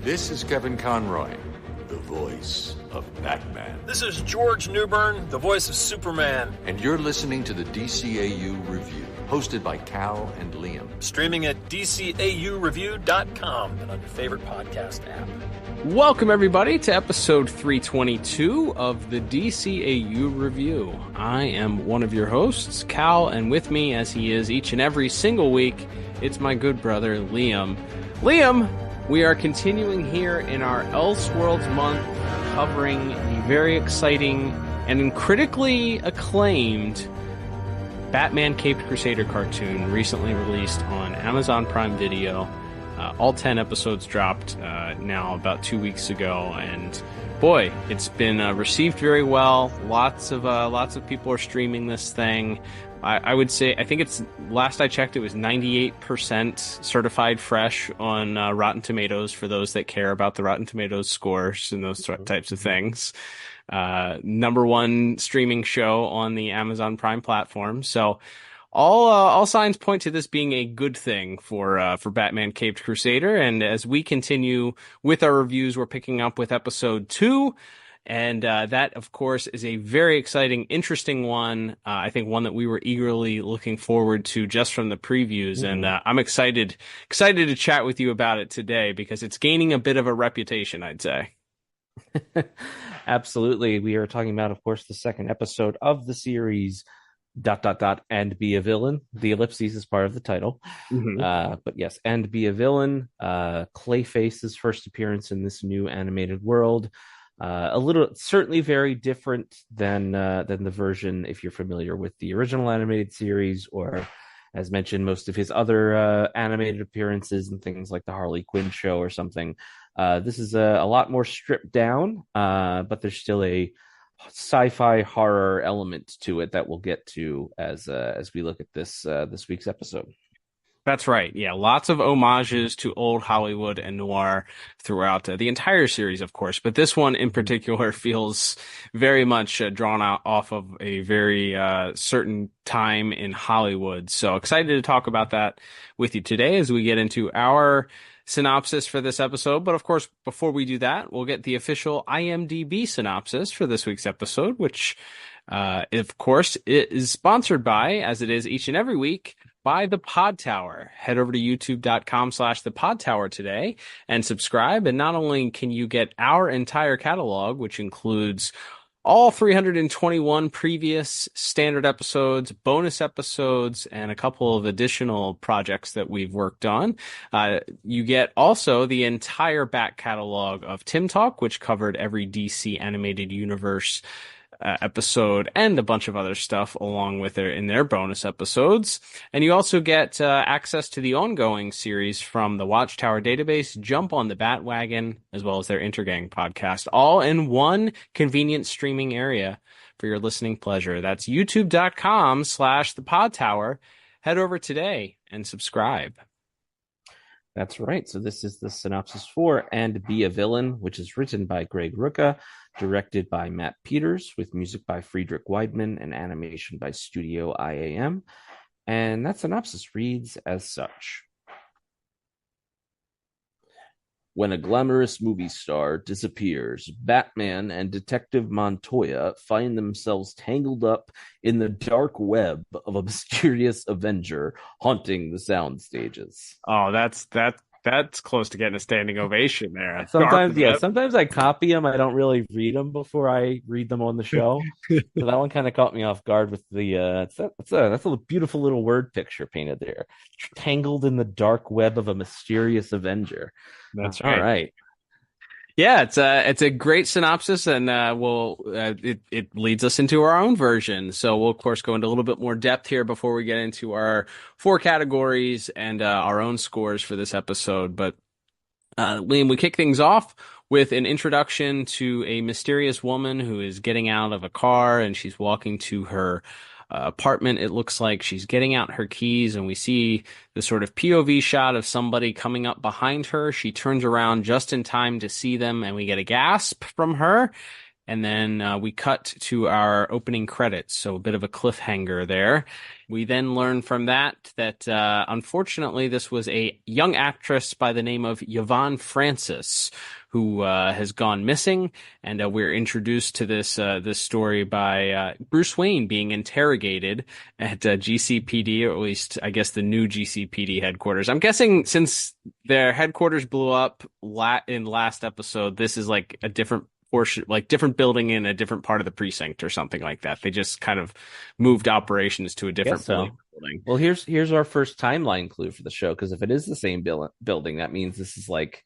This is Kevin Conroy, the voice of Batman. This is George Newbern, the voice of Superman. And you're listening to the DCAU Review, hosted by Cal and Liam. Streaming at DCAUreview.com and on your favorite podcast app. Welcome, everybody, to episode 322 of the DCAU Review. I am one of your hosts, Cal, and with me, as he is each and every single week, it's my good brother, Liam. Liam, we are continuing here in our Elseworlds month, covering the very exciting and critically acclaimed Batman Caped Crusader cartoon, recently released on Amazon Prime Video. All 10 episodes dropped now about 2 weeks ago, and boy, it's been received very well. Lots of people are streaming this thing. I would say, I think it's, last I checked, it was 98% certified fresh on Rotten Tomatoes, for those that care about the Rotten Tomatoes scores and those types of things. Number one streaming show on the Amazon Prime platform. So all signs point to this being a good thing for Batman Caped Crusader. And as we continue with our reviews, we're picking up with episode 2. And that, of course, is a very exciting, interesting one. I think one that we were eagerly looking forward to just from the previews. And I'm excited to chat with you about it today, because it's gaining a bit of a reputation, I'd say. Absolutely. We are talking about, of course, the second episode of the series, ... and be a villain. The ellipses is part of the title. But yes, and be a villain. Clayface's first appearance in this new animated world. A little, certainly very different than the version, if you're familiar with the original animated series, or, as mentioned, most of his other animated appearances and things like the Harley Quinn show or something. This is a lot more stripped down, but there's still a sci-fi horror element to it that we'll get to as we look at this week's episode. That's right. Yeah, lots of homages to old Hollywood and noir throughout the entire series, of course. But this one in particular feels very much drawn out off of a very certain time in Hollywood. So excited to talk about that with you today as we get into our synopsis for this episode. But of course, before we do that, we'll get the official IMDb synopsis for this week's episode, which, of course, it is sponsored by, as it is each and every week, by the Pod Tower. Head over to youtube.com/the Pod Tower today and subscribe. And not only can you get our entire catalog, which includes all 321 previous standard episodes, bonus episodes, and a couple of additional projects that we've worked on. You get also the entire back catalog of Tim Talk, which covered every DC animated universe episode and a bunch of other stuff along with it in their bonus episodes. And you also get access to the ongoing series from the Watchtower database, Jump on the Bat-Wagon, as well as their Intergang podcast, all in one convenient streaming area for your listening pleasure. That's youtube.com/the Pod Tower. Head over today and subscribe. That's right. So this is the synopsis for And Be a Villain, which is written by Greg Rucka, directed by Matt Peters, with music by Friedrich Weidman and animation by Studio IAM. And that synopsis reads as such. When a glamorous movie star disappears, Batman and Detective Montoya find themselves tangled up in the dark web of a mysterious Avenger haunting the sound stages. Oh, that's close to getting a standing ovation there. Sometimes I copy them. I don't really read them before I read them on the show. So that one kind of caught me off guard with the that's a beautiful little word picture painted there. Tangled in the dark web of a mysterious Avenger. That's right. All right. Yeah, it's a great synopsis, and it leads us into our own version. So we'll of course go into a little bit more depth here before we get into our 4 categories and our own scores for this episode. But Liam, we kick things off with an introduction to a mysterious woman who is getting out of a car, and she's walking to her apartment. It looks like she's getting out her keys, and we see the sort of POV shot of somebody coming up behind her. She turns around just in time to see them, and we get a gasp from her. And then we cut to our opening credits, so a bit of a cliffhanger there. We then learn from that unfortunately this was a young actress by the name of Yvonne Francis who has gone missing, and we're introduced to this story by Bruce Wayne being interrogated at GCPD, or at least I guess the new GCPD headquarters. I'm guessing since their headquarters blew up in last episode, this is like a different portion, like different building in a different part of the precinct or something like that. They just kind of moved operations to a different building. Well, here's our first timeline clue for the show, because if it is the same building, that means this is like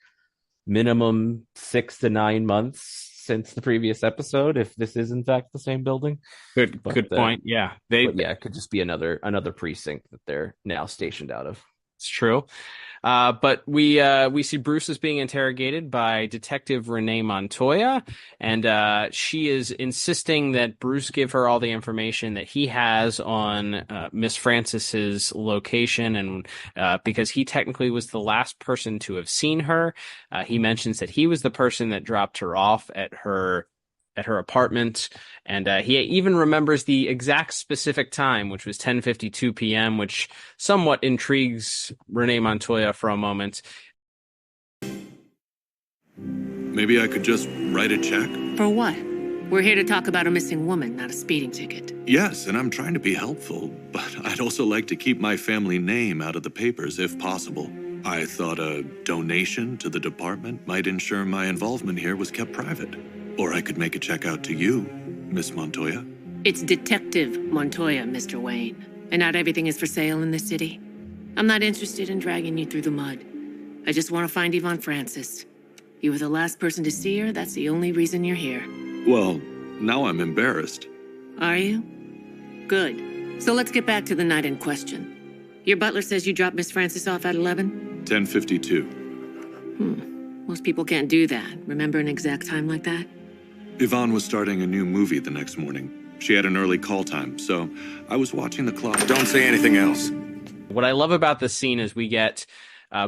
minimum 6 to 9 months since the previous episode, if this is in fact the same building. Good point. Yeah. It could just be another precinct that they're now stationed out of. It's true. But we see Bruce is being interrogated by Detective Renee Montoya, and she is insisting that Bruce give her all the information that he has on Miss Francis's location, and because he technically was the last person to have seen her. He mentions that he was the person that dropped her off at her apartment, and he even remembers the exact specific time, which was 10:52 p.m., which somewhat intrigues Renee Montoya for a moment. Maybe I could just write a check? For what? We're here to talk about a missing woman, not a speeding ticket. Yes, and I'm trying to be helpful, but I'd also like to keep my family name out of the papers if possible. I thought a donation to the department might ensure my involvement here was kept private. Or I could make a check out to you, Miss Montoya. It's Detective Montoya, Mr. Wayne. And not everything is for sale in this city. I'm not interested in dragging you through the mud. I just want to find Yvonne Francis. You were the last person to see her. That's the only reason you're here. Well, now I'm embarrassed. Are you? Good. So let's get back to the night in question. Your butler says you dropped Miss Francis off at 11? 10:52. Most people can't do that. Remember an exact time like that? Yvonne was starting a new movie the next morning. She had an early call time, so I was watching the clock. Don't say anything else. What I love about this scene is we get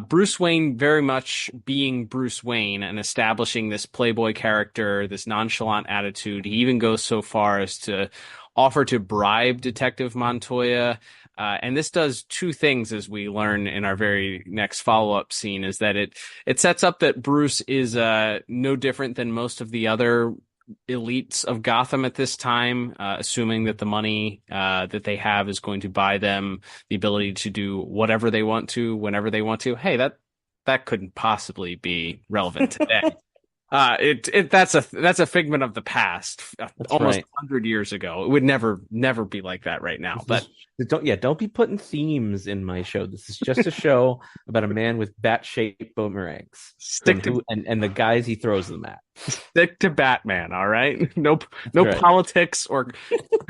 Bruce Wayne very much being Bruce Wayne and establishing this playboy character, this nonchalant attitude. He even goes so far as to offer to bribe Detective Montoya. And this does two things, as we learn in our very next follow-up scene, is that it sets up that Bruce is no different than most of the other elites of Gotham at this time, assuming that the money that they have is going to buy them the ability to do whatever they want to, whenever they want to. Hey, that couldn't possibly be relevant today. That's a figment of the past, almost 100 years ago. It would never be like that right now. But don't be putting themes in my show. This is just a show about a man with bat-shaped boomerangs. And the guys he throws them at. Stick to Batman, all right? No politics or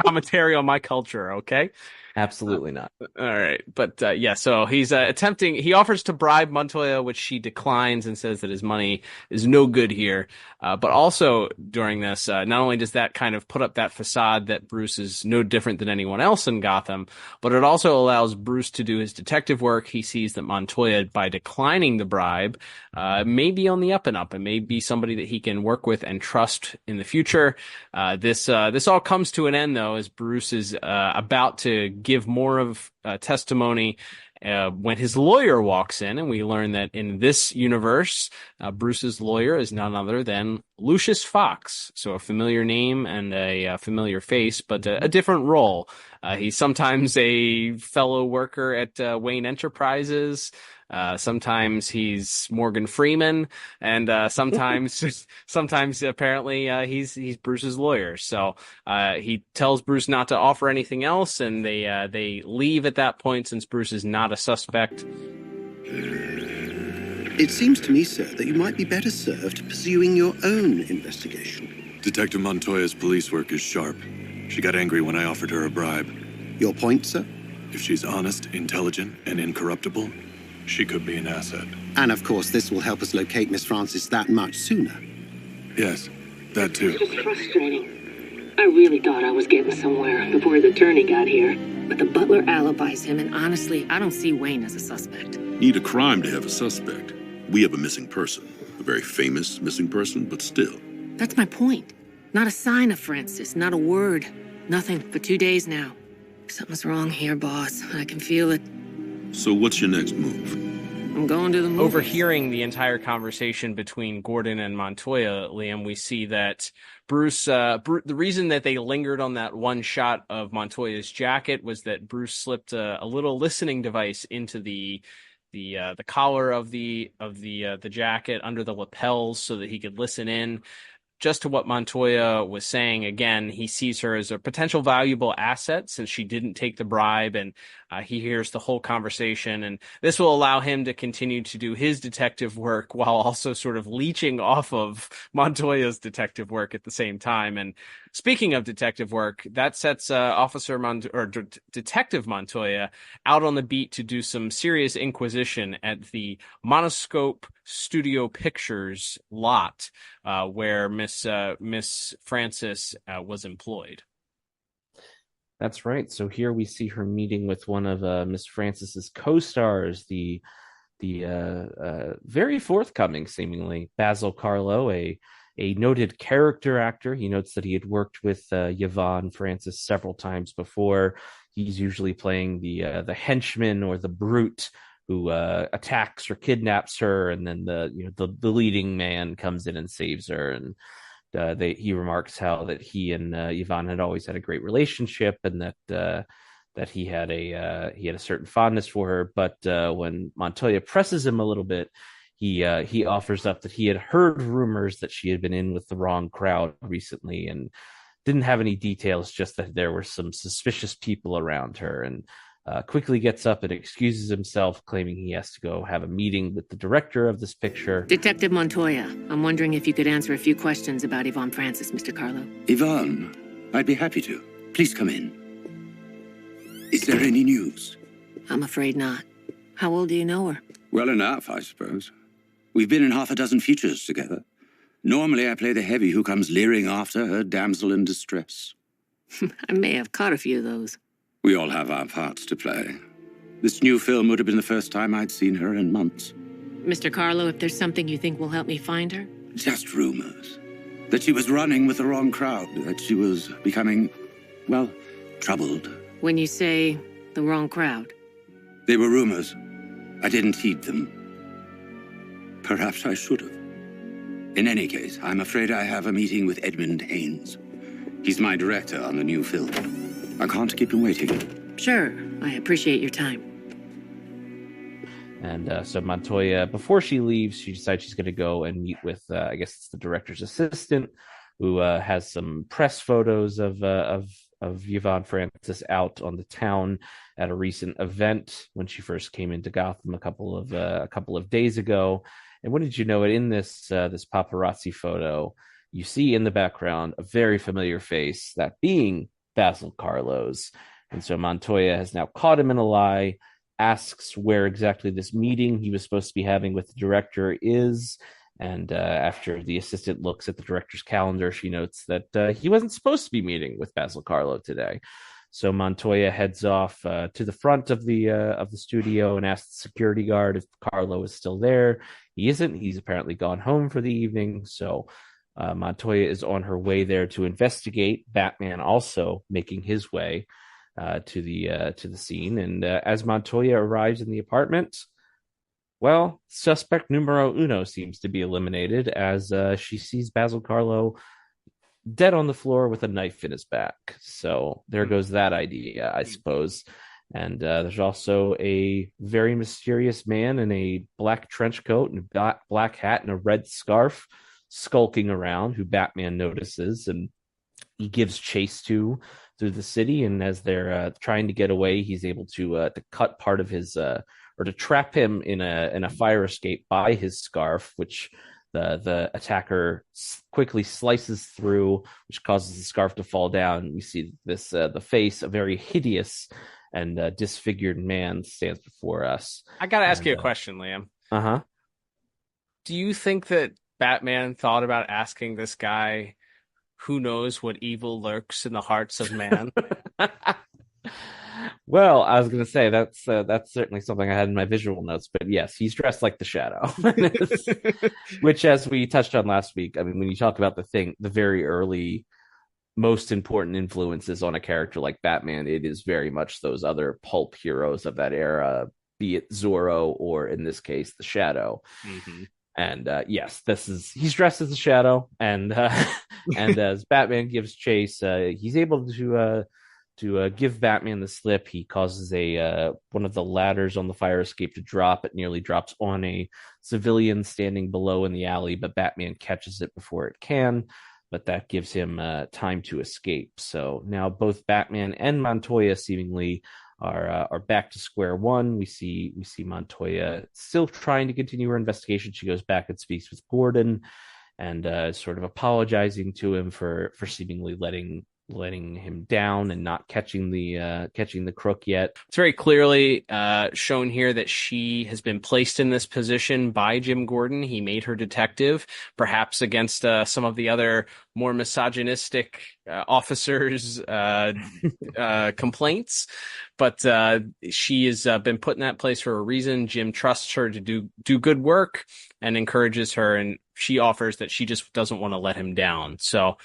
commentary on my culture, okay? Absolutely not. All right. But so he's he offers to bribe Montoya, which she declines and says that his money is no good here. But also during this, not only does that kind of put up that facade that Bruce is no different than anyone else in Gotham, but it also allows Bruce to do his detective work. He sees that Montoya, by declining the bribe, may be on the up and up and may be somebody that he can work with and trust in the future. This all comes to an end, though, as Bruce is about to give more of testimony when his lawyer walks in, and we learn that in this universe, Bruce's lawyer is none other than Lucius Fox. So a familiar name and a familiar face, but a different role. He's sometimes a fellow worker at Wayne Enterprises. Sometimes he's Morgan Freeman, and sometimes apparently he's Bruce's lawyer. So he tells Bruce not to offer anything else, and they leave at that point since Bruce is not a suspect. It seems to me, sir, that you might be better served pursuing your own investigation. Detective Montoya's police work is sharp. She got angry when I offered her a bribe. Your point, sir? If she's honest, intelligent, and incorruptible, she could be an asset. And of course, this will help us locate Miss Francis that much sooner. Yes, that too. It's frustrating. I really thought I was getting somewhere before the attorney got here. But the butler alibis him, and honestly, I don't see Wayne as a suspect. Need a crime to have a suspect. We have a missing person. A very famous missing person, but still. That's my point. Not a sign of Francis, not a word. Nothing for 2 days now. Something's wrong here, boss. I can feel it. So what's your next move? I'm going to the movies. Overhearing the entire conversation between Gordon and Montoya, Liam, we see that Bruce, the reason that they lingered on that one shot of Montoya's jacket was that Bruce slipped a little listening device into the collar of the jacket under the lapels so that he could listen in just to what Montoya was saying. Again, he sees her as a potential valuable asset since she didn't take the bribe, and he hears the whole conversation. And this will allow him to continue to do his detective work while also sort of leeching off of Montoya's detective work at the same time. And speaking of detective work, that sets Detective Montoya out on the beat to do some serious inquisition at the Monoscope Studio Pictures lot where Miss Francis was employed. That's right. So here we see her meeting with one of Miss Francis's co-stars, the very forthcoming, seemingly, Basil Carlo, a noted character actor. He notes that he had worked with Yvonne Francis several times before. He's usually playing the henchman or the brute who attacks or kidnaps her, and then the leading man comes in and saves her. And he remarks how that he and Yvonne had always had a great relationship, and that he had a certain fondness for her. But when Montoya presses him a little bit, he offers up that he had heard rumors that she had been in with the wrong crowd recently, and didn't have any details, just that there were some suspicious people around her, and quickly gets up and excuses himself, claiming he has to go have a meeting with the director of this picture. Detective Montoya, I'm wondering if you could answer a few questions about Yvonne Francis, Mr. Carlo. Yvonne, I'd be happy to. Please come in. Is there any news? I'm afraid not. How old do you know her? Well enough, I suppose. We've been in half a dozen features together. Normally I play the heavy who comes leering after her damsel in distress. I may have caught a few of those. We all have our parts to play. This new film would have been the first time I'd seen her in months. Mr. Carlo, if there's something you think will help me find her? Just rumors. That she was running with the wrong crowd. That she was becoming, well, troubled. When you say the wrong crowd? They were rumors. I didn't heed them. Perhaps I should have. In any case, I'm afraid I have a meeting with Edmund Haynes. He's my director on the new film. I can't keep him waiting. Sure, I appreciate your time. And so Montoya, before she leaves, she decides she's going to go and meet with, I guess it's the director's assistant, who has some press photos of Yvonne Francis out on the town at a recent event when she first came into Gotham a couple of days ago. And what did you know? In this paparazzi photo, you see in the background a very familiar face, that being Basil Carlo's. And so Montoya has now caught him in a lie, asks where exactly this meeting he was supposed to be having with the director is. And after the assistant looks at the director's calendar, she notes that he wasn't supposed to be meeting with Basil Carlo today. So Montoya heads off to the front of the studio and asks the security guard if Carlo is still there. He isn't. He's apparently gone home for the evening. So Montoya is on her way there to investigate. Batman also making his way to the scene. And as Montoya arrives in the apartment, well, suspect numero uno seems to be eliminated as she sees Basil Carlo dead on the floor with a knife in his back. So there goes that idea, I suppose. And there's also a very mysterious man in a black trench coat and a black hat and a red scarf skulking around, who Batman notices and he gives chase to through the city. And as they're trying to get away, he's able to cut part of his or to trap him in a fire escape by his scarf, which the attacker quickly slices through, which causes the scarf to fall down. We see this the face, a very hideous and disfigured man, stands before us. I gotta ask you a question, Liam. Do you think that Batman thought about asking this guy, who knows what evil lurks in the hearts of man? Well, I was going to say that's certainly something I had in my visual notes, but yes, he's dressed like the Shadow, which, as we touched on last week, I mean, when you talk about the very early, most important influences on a character like Batman, it is very much those other pulp heroes of that era, be it Zorro or in this case the Shadow. Mm-hmm. And yes, he's dressed as the Shadow, and and as Batman gives chase, he's able to give Batman the slip. He causes one of the ladders on the fire escape to drop. It nearly drops on a civilian standing below in the alley, but Batman catches it before it can. But that gives him time to escape. So now both Batman and Montoya seemingly are back to square one. We see Montoya still trying to continue her investigation. She goes back and speaks with Gordon, and sort of apologizing to him for seemingly letting him down and not catching the crook yet. It's very clearly shown here that she has been placed in this position by Jim Gordon. He made her detective, perhaps against some of the other more misogynistic officers' complaints. But she has been put in that place for a reason. Jim trusts her to do good work and encourages her, and she offers that she just doesn't want to let him down. So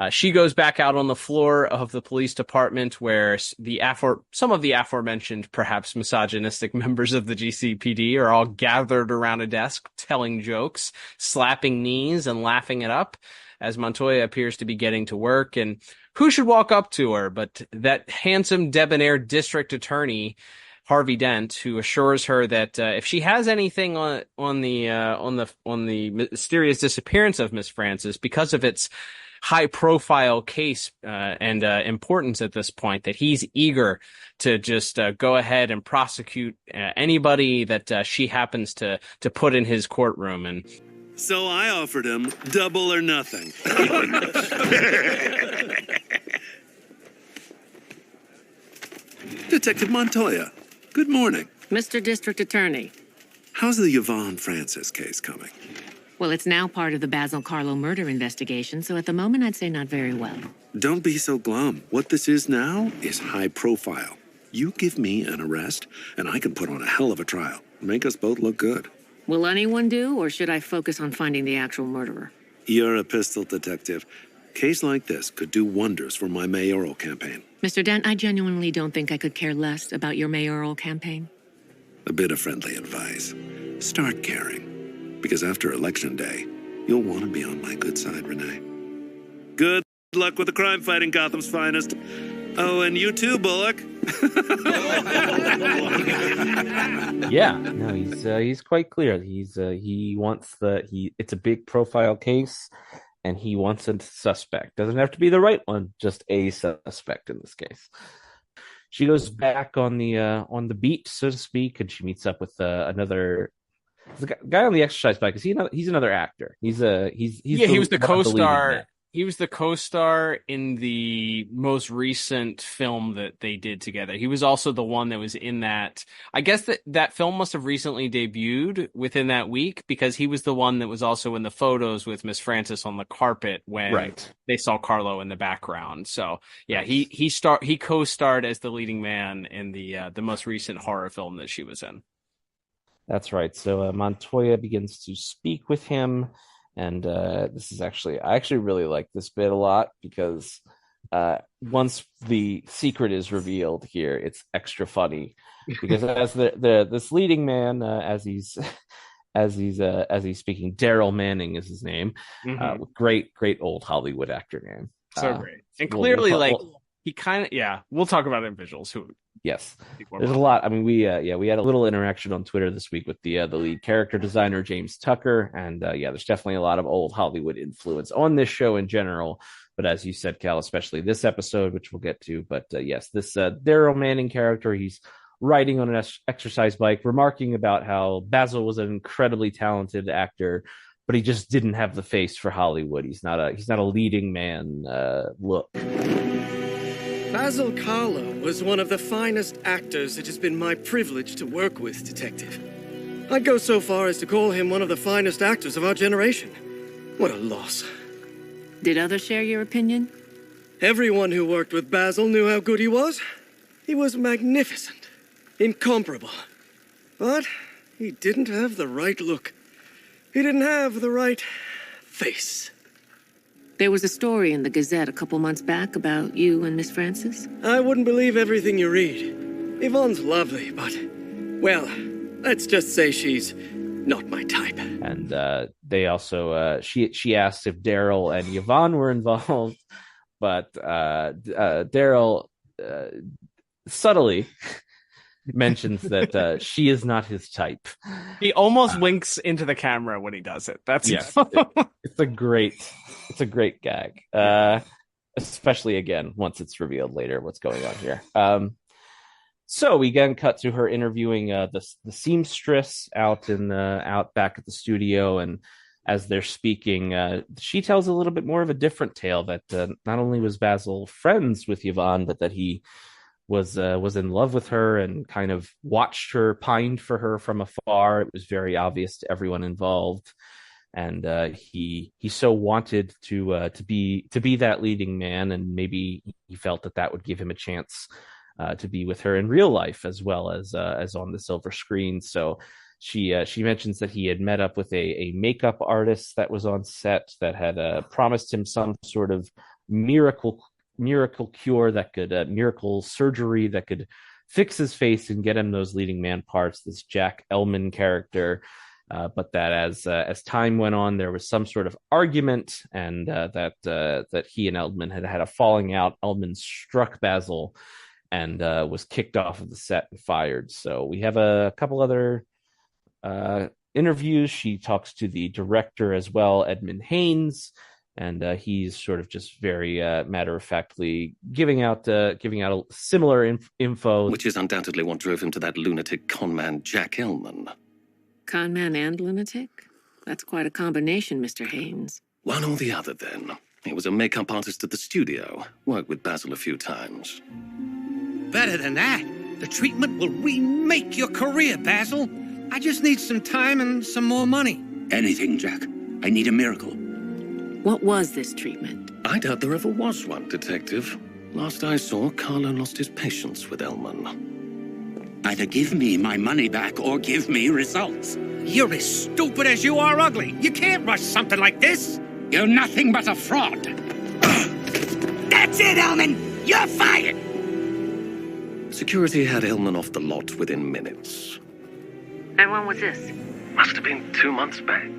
she goes back out on the floor of the police department where some of the aforementioned, perhaps misogynistic members of the GCPD are all gathered around a desk telling jokes, slapping knees and laughing it up as Montoya appears to be getting to work. And who should walk up to her but that handsome, debonair district attorney, Harvey Dent, who assures her that if she has anything on the mysterious disappearance of Miss Francis, because of its high-profile case and importance at this point, that he's eager to just go ahead and prosecute anybody that she happens to put in his courtroom. And so I offered him double or nothing. Detective Montoya, good morning. Mr. District Attorney. How's the Yvonne Francis case coming? Well, it's now part of the Basil Carlo murder investigation, so at the moment I'd say not very well. Don't be so glum. What this is now is high profile. You give me an arrest, and I can put on a hell of a trial. Make us both look good. Will anyone do, or should I focus on finding the actual murderer? You're a pistol detective. Case like this could do wonders for my mayoral campaign. Mr. Dent, I genuinely don't think I could care less about your mayoral campaign. A bit of friendly advice. Start caring. Because after Election Day, you'll want to be on my good side, Renee. Good luck with the crime fighting Gotham's finest. Oh, and you too, Bullock. Yeah, no, he's quite clear. It's a big profile case, and he wants a suspect. Doesn't have to be the right one, just a suspect in this case. She goes back on the beat, so to speak, and she meets up with another guy on the exercise bike. He's another actor. He was the co-star. He was the co-star in the most recent film that they did together. He was also the one that was in that. I guess that film must have recently debuted within that week, because he was the one that was also in the photos with Miss Francis on the carpet when they saw Carlo in the background. So yeah, he co-starred as the leading man in the most recent horror film that she was in. That's right. So Montoya begins to speak with him. And I actually really like this bit a lot, because once the secret is revealed here, it's extra funny, because as this leading man, as he's speaking, Daryl Manning is his name. Mm-hmm. Great old Hollywood actor name. So great. And clearly, he kind of, we'll talk about it in visuals. Yes, there's a lot. I mean, we had a little interaction on Twitter this week with the lead character designer, James Tucker, and there's definitely a lot of old Hollywood influence on this show in general. But as you said, Cal, especially this episode, which we'll get to. But yes, this Daryl Manning character, he's riding on an exercise bike, remarking about how Basil was an incredibly talented actor, but he just didn't have the face for Hollywood. He's not a leading man look. Basil Carlo was one of the finest actors it has been my privilege to work with, Detective. I'd go so far as to call him one of the finest actors of our generation. What a loss. Did others share your opinion? Everyone who worked with Basil knew how good he was. He was magnificent, incomparable. But he didn't have the right look. He didn't have the right face. There was a story in the Gazette a couple months back about you and Miss Francis. I wouldn't believe everything you read. Yvonne's lovely, but, well, let's just say she's not my type. And they also, she asked if Daryl and Yvonne were involved, but Daryl subtly mentions that she is not his type. He almost winks into the camera when he does it. That's it's a great gag. Especially again once it's revealed later what's going on here. So we again cut to her interviewing the seamstress out back at the studio, and as they're speaking, she tells a little bit more of a different tale that not only was Basil friends with Yvonne, but that he was in love with her and kind of watched her, pined for her from afar. It was very obvious to everyone involved, and he so wanted to be that leading man, and maybe he felt that would give him a chance to be with her in real life as well as on the silver screen. So she mentions that he had met up with a makeup artist that was on set that had promised him some sort of miracle cure that could miracle surgery that could fix his face and get him those leading man parts, this Jack Ellman character, but that as time went on there was some sort of argument, and that he and Ellman had a falling out. Ellman struck Basil and was kicked off of the set and fired. So we have a couple other interviews. She talks to the director as well, Edmund Haynes, and he's sort of just very matter-of-factly giving out a similar info. Which is undoubtedly what drove him to that lunatic conman Jack Ellman. Conman and lunatic? That's quite a combination, Mr. Haynes. One or the other, then. He was a makeup artist at the studio. Worked with Basil a few times. Better than that. The treatment will remake your career, Basil. I just need some time and some more money. Anything, Jack. I need a miracle. What was this treatment? I doubt there ever was one, Detective. Last I saw, Carlo lost his patience with Ellman. Either give me my money back or give me results. You're as stupid as you are ugly. You can't rush something like this. You're nothing but a fraud. That's it, Ellman. You're fired. Security had Ellman off the lot within minutes. And when was this? Must have been 2 months back.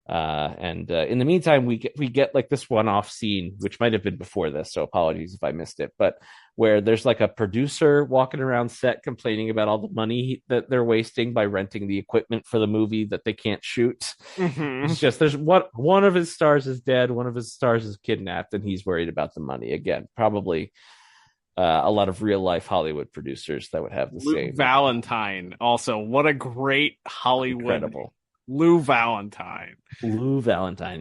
And in the meantime, we get like this one-off scene, which might have been before this, so apologies if I missed it, but where there's like a producer walking around set complaining about all the money that they're wasting by renting the equipment for the movie that they can't shoot. Mm-hmm. It's just there's one of his stars is dead, one of his stars is kidnapped, and he's worried about the money. Again, probably a lot of real-life Hollywood producers that would have the same. Valentine, also, what a great Hollywood. Incredible. Lou Valentine,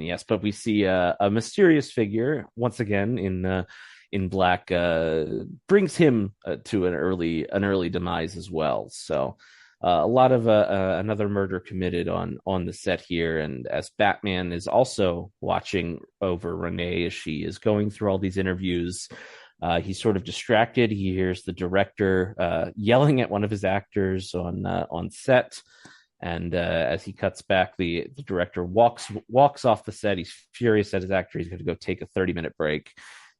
yes. But we see a mysterious figure once again in black, brings him to an early demise as well. So a lot of another murder committed on the set here, and as Batman is also watching over Renee as she is going through all these interviews. He's sort of distracted. He hears the director yelling at one of his actors on set. And as he cuts back, the director walks off the set. He's furious at his actor. He's going to go take a 30-minute break.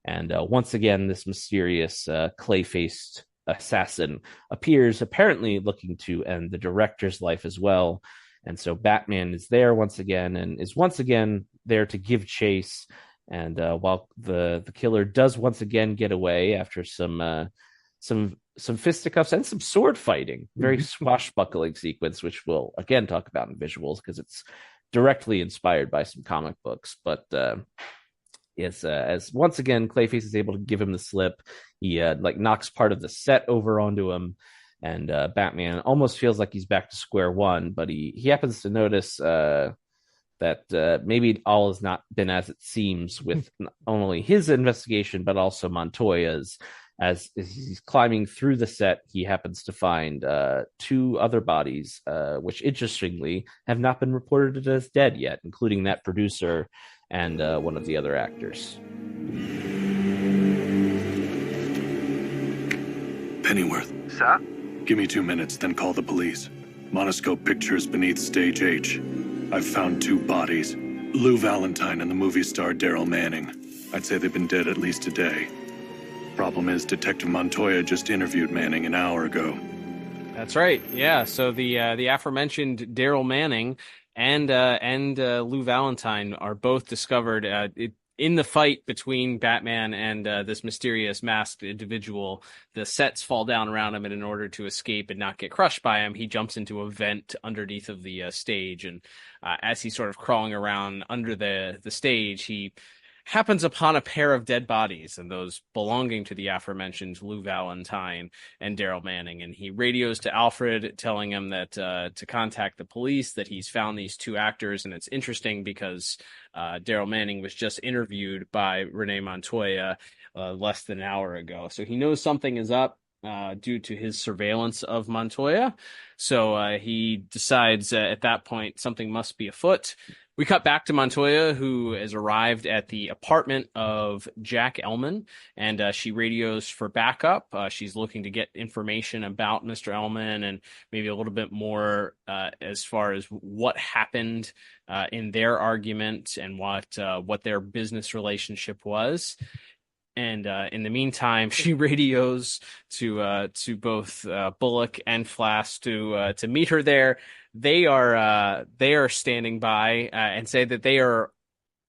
And once again, this mysterious clay-faced assassin appears, apparently looking to end the director's life as well. And so Batman is there once again and is once again there to give chase. And while the killer does once again get away after some fisticuffs and some sword fighting, very swashbuckling sequence, which we'll again talk about in visuals because it's directly inspired by some comic books. But as once again Clayface is able to give him the slip, he knocks part of the set over onto him, and Batman almost feels like he's back to square one. But he happens to notice that maybe all has not been as it seems with not only his investigation but also Montoya's. As he's climbing through the set, he happens to find 2 other bodies, which interestingly have not been reported as dead yet, including that producer and one of the other actors. Pennyworth. Sir? Give me 2 minutes, then call the police. Monoscope pictures beneath stage H. I've found 2 bodies. Lou Valentine and the movie star Daryl Manning. I'd say they've been dead at least a day. Problem is, Detective Montoya just interviewed Manning an hour ago. That's right. Yeah. So the aforementioned Daryl Manning and Lou Valentine are both discovered in the fight between Batman and this mysterious masked individual. The sets fall down around him, and in order to escape and not get crushed by him, he jumps into a vent underneath of the stage. And as he's sort of crawling around under the stage, he happens upon a pair of dead bodies, and those belonging to the aforementioned Lou Valentine and Daryl Manning. And he radios to Alfred, telling him that to contact the police, that he's found these 2 actors. And it's interesting because Daryl Manning was just interviewed by Renee Montoya less than an hour ago. So he knows something is up due to his surveillance of Montoya. So he decides at that point something must be afoot. We cut back to Montoya, who has arrived at the apartment of Jack Ellman, and she radios for backup. She's looking to get information about Mr. Ellman and maybe a little bit more as far as what happened in their argument and what their business relationship was. And in the meantime, she radios to both Bullock and Flass to meet her there. They are standing by and say that they are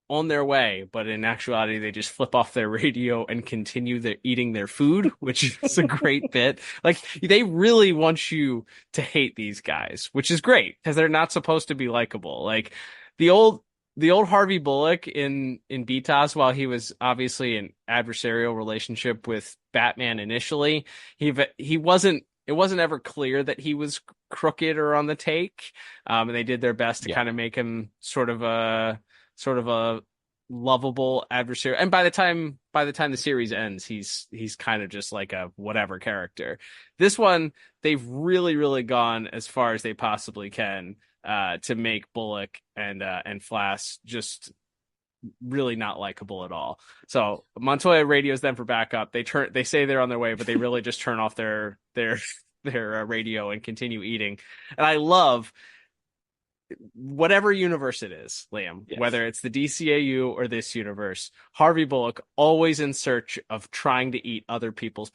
on their way, but in actuality, they just flip off their radio and continue eating their food, which is a great bit. Like, they really want you to hate these guys, which is great because they're not supposed to be likable. Like the old Harvey Bullock in BTAS, while he was obviously an adversarial relationship with Batman initially, he wasn't. It wasn't ever clear that he was crooked or on the take, and they did their best to kind of make him sort of a lovable adversary. And by the time the series ends, he's kind of just like a whatever character. This one, they've really, really gone as far as they possibly can to make Bullock and Flass just really not likable at all. So Montoya radios them for backup. They say they're on their way, but they really just turn off their radio and continue eating. And I love whatever universe it is, Liam, whether it's the DCAU or this universe, Harvey Bullock always in search of trying to eat other people's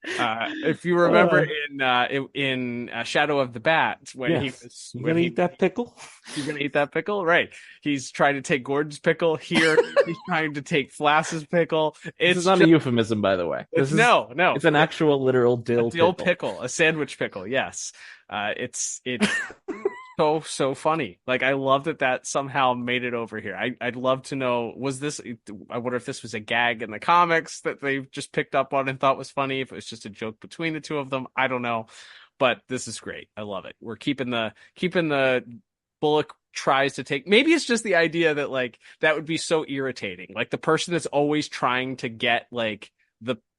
if you remember in Shadow of the Bat, when he was gonna eat that pickle? You're gonna eat that pickle, right? He's trying to take Gordon's pickle. Here, he's trying to take Flass's pickle. This is not a euphemism, by the way. No. It's an actual literal dill pickle, a sandwich pickle. Yes, it's so funny. Like, I love that somehow made it over here. I'd love to know, I wonder if this was a gag in the comics that they just picked up on and thought was funny, if it was just a joke between the 2 of them. I don't know, but this is great. I love it. We're keeping the Bullock tries to take, maybe it's just the idea that like that would be so irritating, like the person that's always trying to get like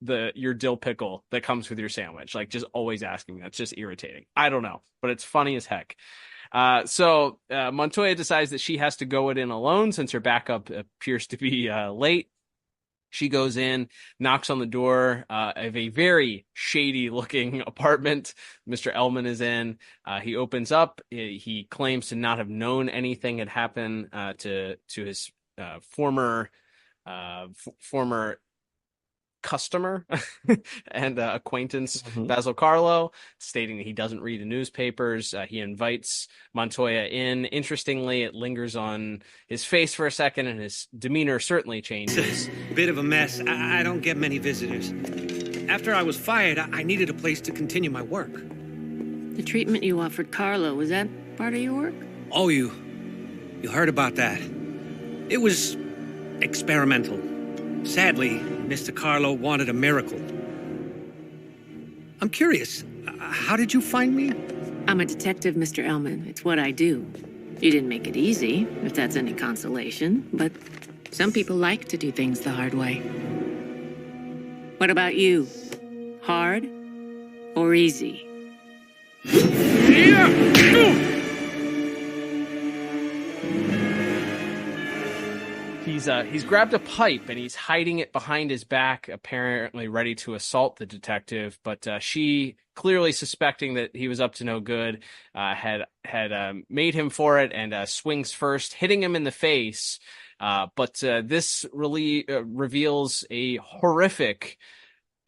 your dill pickle that comes with your sandwich, like just always asking. That's just irritating. I don't know, but it's funny as heck. So Montoya decides that she has to go it in alone since her backup appears to be late. She goes in, knocks on the door of a very shady looking apartment. Mr. Ellman is in. He opens up. He claims to not have known anything had happened to his former customer and acquaintance, Basil Carlo, stating that he doesn't read the newspapers. He invites Montoya in. Interestingly, it lingers on his face for a second, and his demeanor certainly changes. Bit of a mess. I don't get many visitors. After I was fired, I needed a place to continue my work. The treatment you offered Carlo, was that part of your work? Oh, you heard about that. It was experimental. Sadly, Mr. Carlo wanted a miracle. I'm curious, how did you find me? I'm a detective, Mr. Ellman. It's what I do. You didn't make it easy, if that's any consolation, but some people like to do things the hard way. What about you? Hard or easy? he's grabbed a pipe and he's hiding it behind his back, apparently ready to assault the detective. But she, clearly suspecting that he was up to no good, had made him for it and swings first, hitting him in the face. But this really reveals a horrific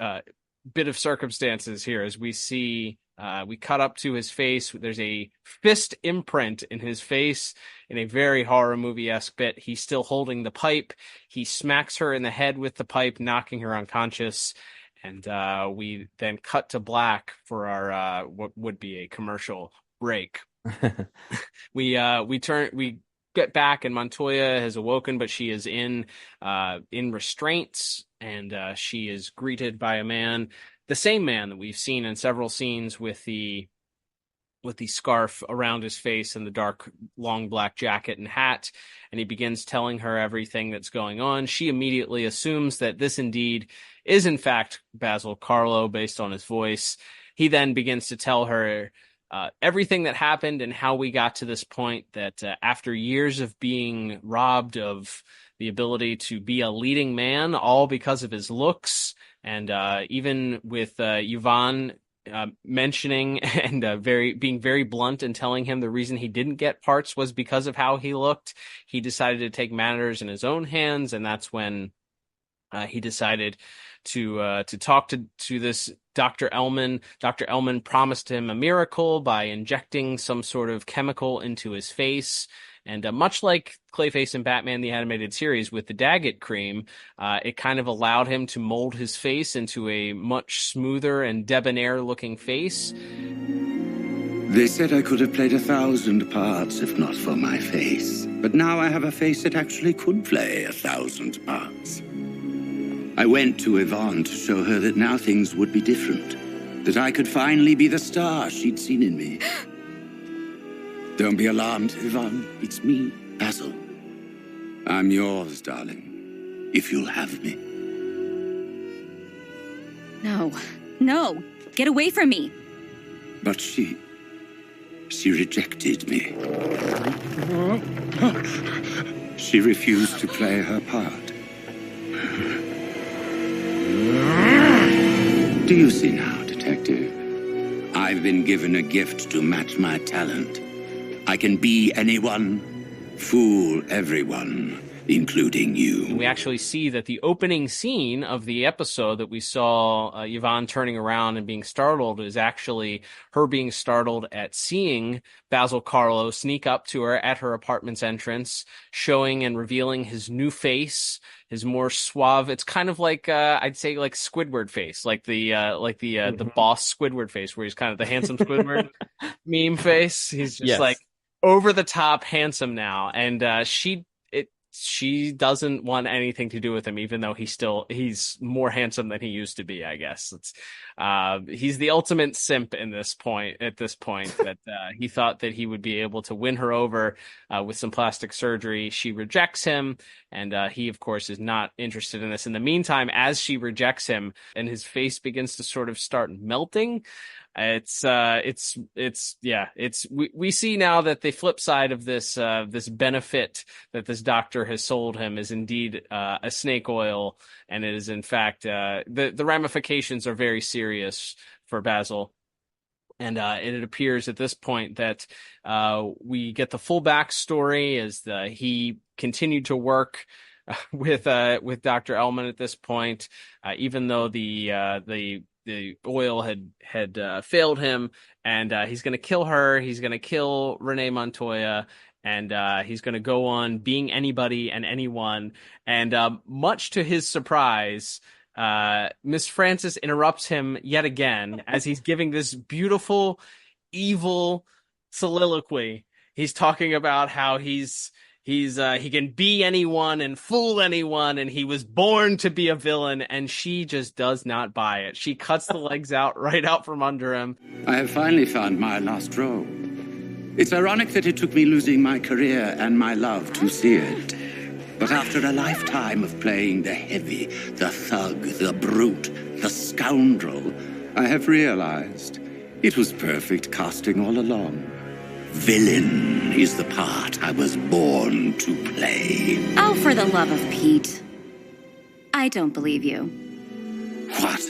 bit of circumstances here as we see. We cut up to his face. There's a fist imprint in his face in a very horror movie-esque bit. He's still holding the pipe. He smacks her in the head with the pipe, knocking her unconscious. And we then cut to black for our what would be a commercial break. We get back and Montoya has awoken, but she is in restraints, and she is greeted by a man. The same man that we've seen in several scenes with the scarf around his face and the dark, long black jacket and hat, and he begins telling her everything that's going on. She immediately assumes that this indeed is in fact Basil Carlo based on his voice. He then begins to tell her everything that happened and how we got to this point, that after years of being robbed of the ability to be a leading man, all because of his looks, and even with Yvonne mentioning and being very blunt and telling him the reason he didn't get parts was because of how he looked, he decided to take matters in his own hands, and that's when he decided to talk to this Dr. Ellman. Dr. Ellman promised him a miracle by injecting some sort of chemical into his face. And much like Clayface and Batman the Animated Series with the Daggett cream, it kind of allowed him to mold his face into a much smoother and debonair-looking face. They said I could have played 1,000 parts if not for my face. But now I have a face that actually could play 1,000 parts. I went to Yvonne to show her that now things would be different. That I could finally be the star she'd seen in me. Don't be alarmed, Yvonne. It's me, Basil. I'm yours, darling, if you'll have me. No, get away from me. But she rejected me. She refused to play her part. Do you see now, Detective? I've been given a gift to match my talent. I can be anyone, fool everyone, including you. And we actually see that the opening scene of the episode that we saw Yvonne turning around and being startled is actually her being startled at seeing Basil Carlo sneak up to her at her apartment's entrance, showing and revealing his new face, his more suave. It's kind of like I'd say like Squidward face, like the boss Squidward face, where he's kind of the handsome Squidward meme face. He's just like over the top handsome now, and she doesn't want anything to do with him, even though he's more handsome than he used to be, I guess. He's the ultimate simp at this point that he thought that he would be able to win her over with some plastic surgery. She rejects him, and he, of course, is not interested in this. In the meantime, as she rejects him and his face begins to sort of start melting, we see now that the flip side of this benefit that this doctor has sold him is indeed a snake oil, and it is in fact the ramifications are very serious for Basil. And it appears at this point that we get the full backstory as he continued to work with Dr. Ellman at this point, even though the oil had failed him, and he's going to kill her. He's going to kill Renee Montoya, and he's going to go on being anybody and anyone. And much to his surprise, Miss Francis interrupts him yet again as he's giving this beautiful, evil soliloquy. He's talking about how he can be anyone and fool anyone, and he was born to be a villain, and she just does not buy it. She cuts the legs right out from under him. I have finally found my lost role. It's ironic that it took me losing my career and my love to see it. But after a lifetime of playing the heavy, the thug, the brute, the scoundrel, I have realized it was perfect casting all along. Villain is the part I was born to play. Oh, for the love of Pete. I don't believe you. What?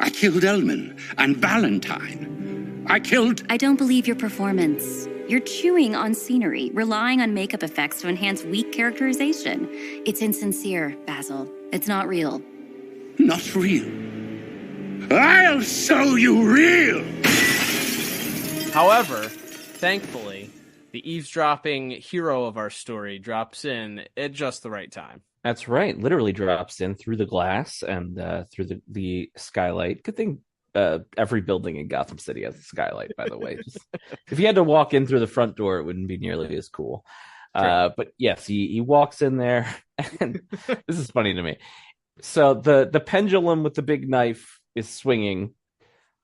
I killed Elman and Valentine. I don't believe your performance. You're chewing on scenery, relying on makeup effects to enhance weak characterization. It's insincere, Basil. It's not real. Not real. I'll show you real! However, thankfully, the eavesdropping hero of our story drops in at just the right time. That's right. Literally drops in through the glass and through the skylight. Good thing every building in Gotham City has a skylight, by the way. Just, if you had to walk in through the front door, it wouldn't be nearly as cool. But yes, he walks in there, and this is funny to me. So the pendulum with the big knife is swinging.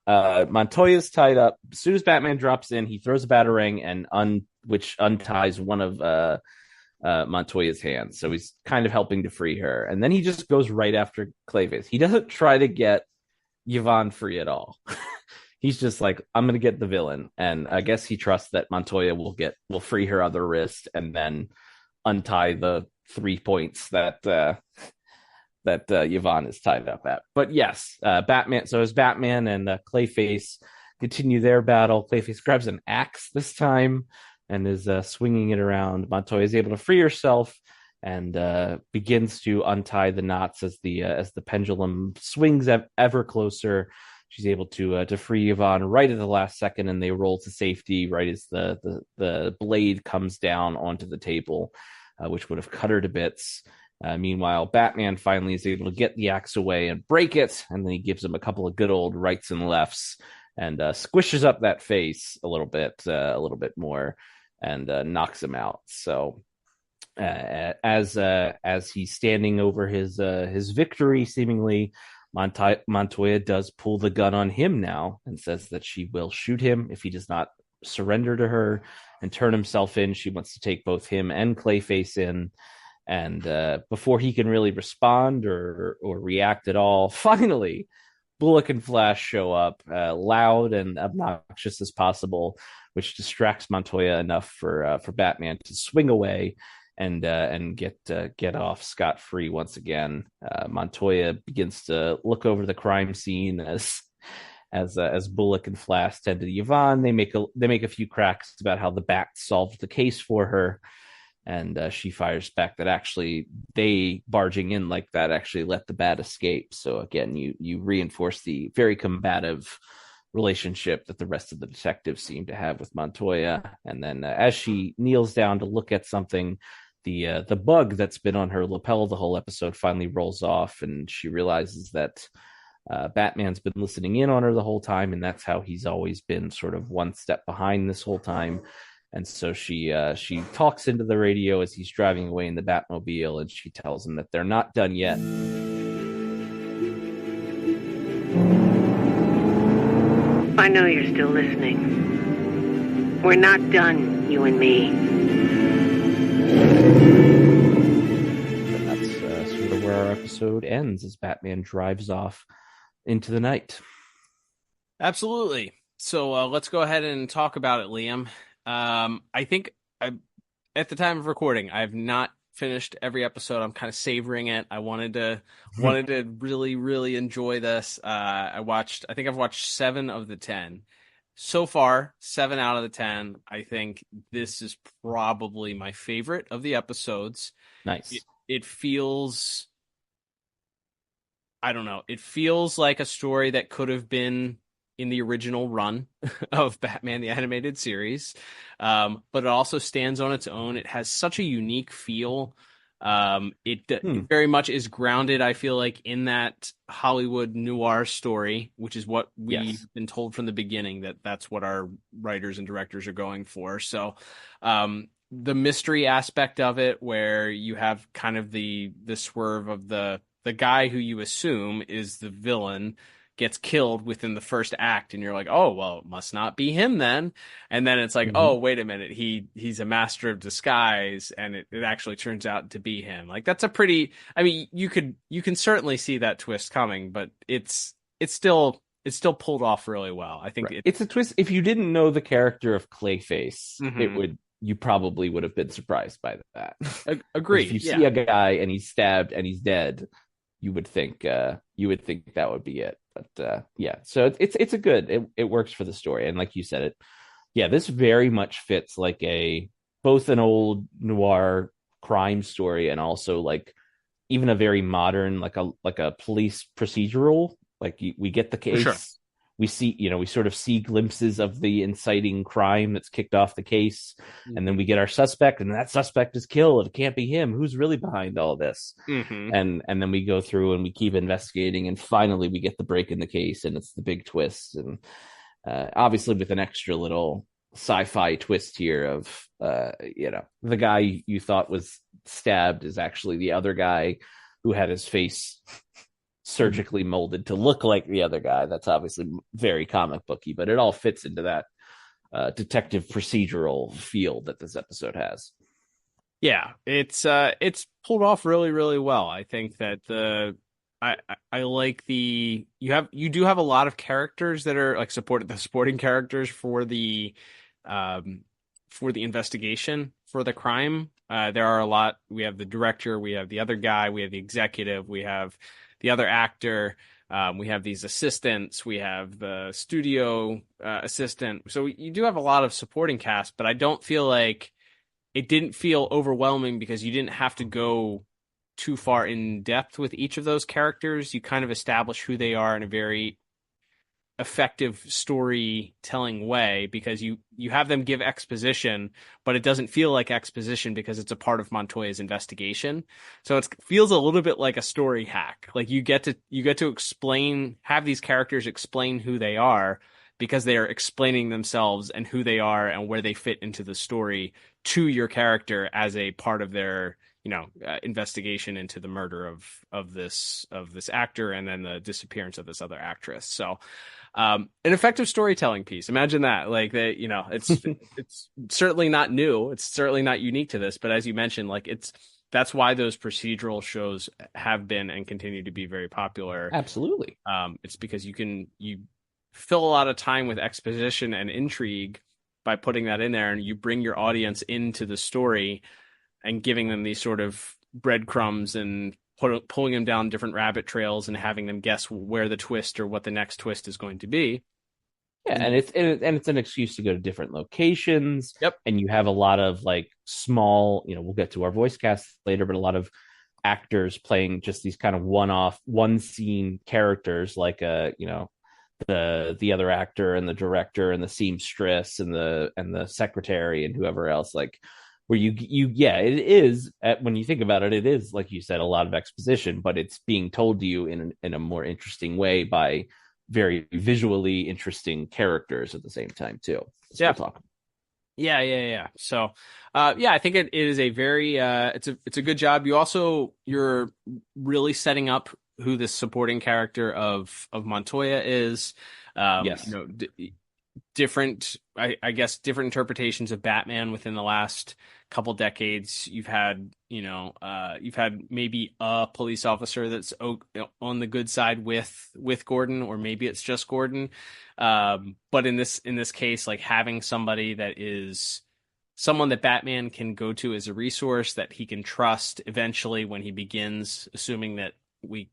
Montoya's tied up. As soon as Batman drops in, he throws a batarang which unties one of Montoya's hands. So he's kind of helping to free her. And then he just goes right after Clayface. He doesn't try to get Yvonne free at all. He's just like, I'm going to get the villain. And I guess he trusts that Montoya will free her other wrist and then untie the 3 points that Yvonne is tied up at. But yes, Batman. So as Batman and Clayface continue their battle, Clayface grabs an axe this time and is swinging it around. Montoya is able to free herself and begins to untie the knots as the pendulum swings ever closer. She's able to free Yvonne right at the last second, and they roll to safety right as the blade comes down onto the table, which would have cut her to bits. Meanwhile, Batman finally is able to get the axe away and break it, and then he gives him a couple of good old rights and lefts and squishes up that face a little bit more, and knocks him out. So as he's standing over his victory, seemingly, Montoya does pull the gun on him now and says that she will shoot him if he does not surrender to her and turn himself in. She wants to take both him and Clayface in. And before he can really respond or react at all, finally, Bullock and Flash show up, loud and obnoxious as possible, which distracts Montoya enough for Batman to swing away and get off scot-free once again. Montoya begins to look over the crime scene as Bullock and Flash tend to Yvonne. They make a few cracks about how the Bat solved the case for her. And she fires back that actually they barging in like that actually let the Bat escape. So again, you reinforce the very combative relationship that the rest of the detectives seem to have with Montoya. And then as she kneels down to look at something, the bug that's been on her lapel the whole episode finally rolls off, and she realizes that Batman's been listening in on her the whole time, and that's how he's always been sort of one step behind this whole time. And so she talks into the radio as he's driving away in the Batmobile, and she tells him that they're not done yet. I know you're still listening. We're not done, you and me. And that's sort of where our episode ends as Batman drives off into the night. Absolutely. So let's go ahead and talk about it, Liam. I think at the time of recording, I've not finished every episode. I'm kind of savoring it. I wanted to really, really enjoy this. I think I've watched 7 of the 10 so far. 7 out of the 10. I think this is probably my favorite of the episodes. Nice. It feels, I don't know. It feels like a story that could have been in the original run of Batman the Animated Series, but it also stands on its own. It has such a unique feel. It very much is grounded, I feel like, in that Hollywood noir story, which is what we've been told from the beginning, that's what our writers and directors are going for. So the mystery aspect of it, where you have kind of the swerve of the guy who you assume is the villain gets killed within the first act, and you're like, oh, well, it must not be him then. And then it's like, oh, wait a minute, he's a master of disguise, and it actually turns out to be him. Like, that's a pretty, I mean, you can certainly see that twist coming, but it's still pulled off really well. I think it's a twist. If you didn't know the character of Clayface, you probably would have been surprised by that. Agreed. If you see a guy and he's stabbed and he's dead, you would think that would be it. But so it's a good. It works for the story, and like you said, this very much fits like both an old noir crime story and also like even a very modern like a police procedural. Like we get the case. Sure. We see, we sort of see glimpses of the inciting crime that's kicked off the case. And then we get our suspect, and that suspect is killed. It can't be him. Who's really behind all this? And then we go through and we keep investigating. And finally, we get the break in the case, and it's the big twist. And obviously, with an extra little sci-fi twist here of, the guy you thought was stabbed is actually the other guy who had his face surgically molded to look like the other guy. That's obviously very comic booky, but it all fits into that detective procedural feel that this episode has. Yeah, it's pulled off really, really well. I think that I like you do have a lot of characters that are like supporting characters for the investigation for the crime. There are a lot. We have the director, we have the other guy, we have the executive, we have the other actor, we have these assistants, we have the studio assistant. So you do have a lot of supporting cast, but I don't feel like it didn't feel overwhelming because you didn't have to go too far in depth with each of those characters. You kind of establish who they are in a very effective storytelling way because you have them give exposition, but it doesn't feel like exposition because it's a part of Montoya's investigation. So it feels a little bit like a story hack. Like you get to have these characters explain who they are because they are explaining themselves and who they are and where they fit into the story to your character as a part of their investigation into the murder of this actor and then the disappearance of this other actress. So an effective storytelling piece. Imagine that. Like that, it's certainly not new. It's certainly not unique to this, but as you mentioned, like that's why those procedural shows have been and continue to be very popular. Absolutely. It's because you fill a lot of time with exposition and intrigue by putting that in there, and you bring your audience into the story and giving them these sort of breadcrumbs and pulling them down different rabbit trails and having them guess where the twist or what the next twist is going to be. Yeah, and it's an excuse to go to different locations. Yep. And you have a lot of like small, we'll get to our voice cast later, but a lot of actors playing just these kind of one-off, one-scene characters, like the other actor and the director and the seamstress and the secretary and whoever else, like where it is when you think about it, it is like you said, a lot of exposition, but it's being told to you in a more interesting way by very visually interesting characters at the same time too. So we'll talk. Yeah. So, I think it is a very, it's a good job. You're really setting up who the supporting character of Montoya is. Yes. Different interpretations of Batman within the last couple decades. You've had maybe a police officer that's on the good side with Gordon, or maybe it's just Gordon. But in this case, like having somebody that is someone that Batman can go to as a resource that he can trust eventually when he begins, assuming that we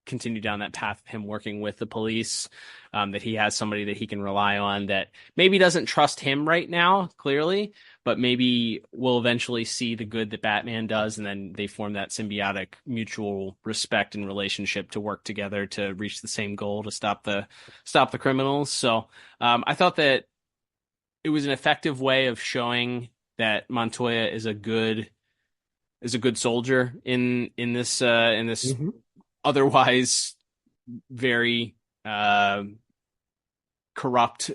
continue down that path of him working with the police, that he has somebody that he can rely on that maybe doesn't trust him right now, clearly, but maybe will eventually see the good that Batman does, and then they form that symbiotic mutual respect and relationship to work together to reach the same goal, to stop the criminals. So I thought that it was an effective way of showing that Montoya is a good soldier in this Mm-hmm. otherwise very corrupt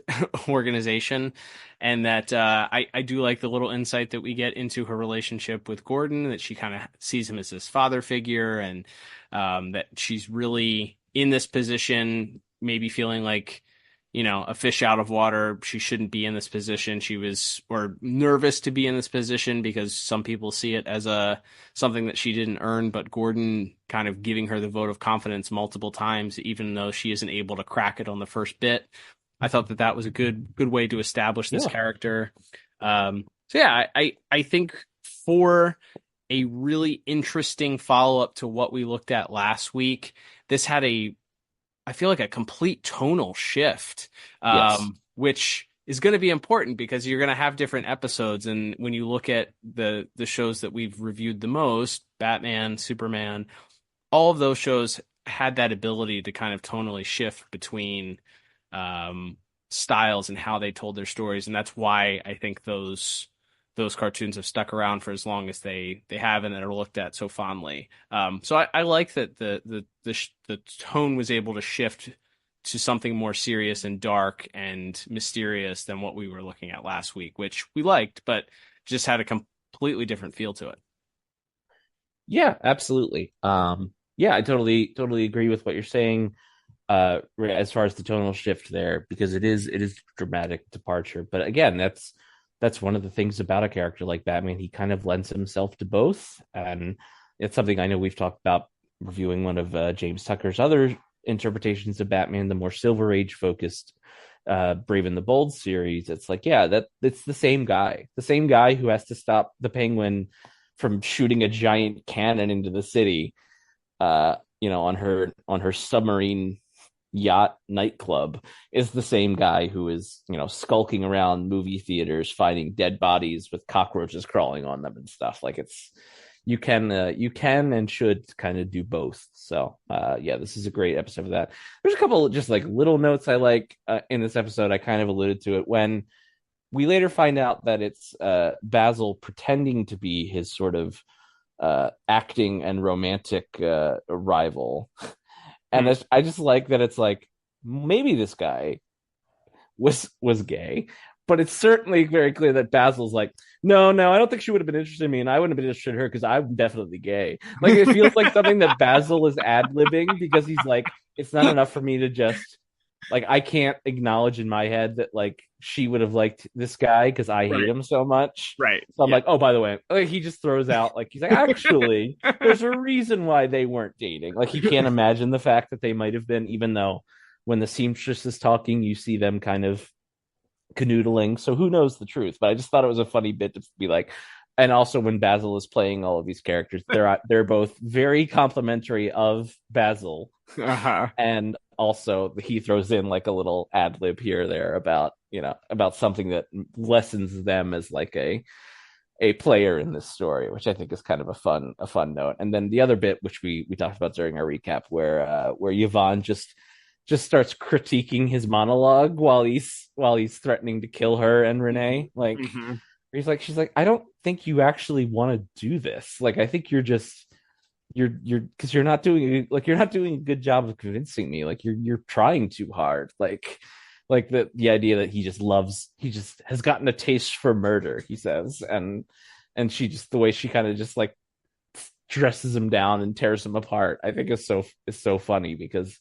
organization, and that I do like the little insight that we get into her relationship with Gordon, that she kind of sees him as this father figure, and that she's really in this position, maybe feeling like a fish out of water. She shouldn't be in this position. She was or nervous to be in this position because some people see it as something that she didn't earn, but Gordon kind of giving her the vote of confidence multiple times, even though she isn't able to crack it on the first bit. I thought that was a good way to establish this character. I think for a really interesting follow-up to what we looked at last week, this had I feel like a complete tonal shift, which is going to be important because you're going to have different episodes. And when you look at the shows that we've reviewed the most, Batman, Superman, all of those shows had that ability to kind of tonally shift between styles and how they told their stories. And that's why I think those cartoons have stuck around for as long as they have and that are looked at so fondly. So I like that the tone was able to shift to something more serious and dark and mysterious than what we were looking at last week, which we liked, but just had a completely different feel to it. Yeah, absolutely. I totally agree with what you're saying as far as the tonal shift there, because it is a dramatic departure. But again, that's one of the things about a character like Batman. He kind of lends himself to both. And it's something I know we've talked about reviewing one of James Tucker's other interpretations of Batman, the more Silver Age focused Brave and the Bold series. It's like, it's the same guy who has to stop the Penguin from shooting a giant cannon into the city, on her submarine yacht nightclub, is the same guy who is skulking around movie theaters finding dead bodies with cockroaches crawling on them and stuff. Like, it's you can and should kind of do both. So this is a great episode of that. There's a couple of just like little notes I like in this episode. I kind of alluded to it when we later find out that it's Basil pretending to be his sort of acting and romantic rival. And I just like that it's like, maybe this guy was gay, but it's certainly very clear that Basil's like, no, I don't think she would have been interested in me, and I wouldn't have been interested in her because I'm definitely gay. Like, it feels like something that Basil is ad-libbing because he's like, it's not enough for me to just, like, I can't acknowledge in my head that, like, she would have liked this guy because I hate him so much. Right. So I'm like, oh, by the way, like, he just throws out, like, he's like, actually, there's a reason why they weren't dating. Like, he can't imagine the fact that they might have been, even though when the seamstress is talking, you see them kind of canoodling. So who knows the truth? But I just thought it was a funny bit to be like, and also when Basil is playing all of these characters, they're both very complimentary of Basil. And also he throws in like a little ad lib here or there about something that lessens them as like a player in this story, which I think is kind of a fun note. And then the other bit, which we talked about during our recap, where Yvonne just starts critiquing his monologue while he's threatening to kill her and Renee. Like, she's like, I don't think you actually want to do this. Like, I think you're because you're not doing a good job of convincing me. Like, you're trying too hard. Like the idea that he just has gotten a taste for murder, he says, and she just, the way she kind of just like dresses him down and tears him apart, I think is so funny because.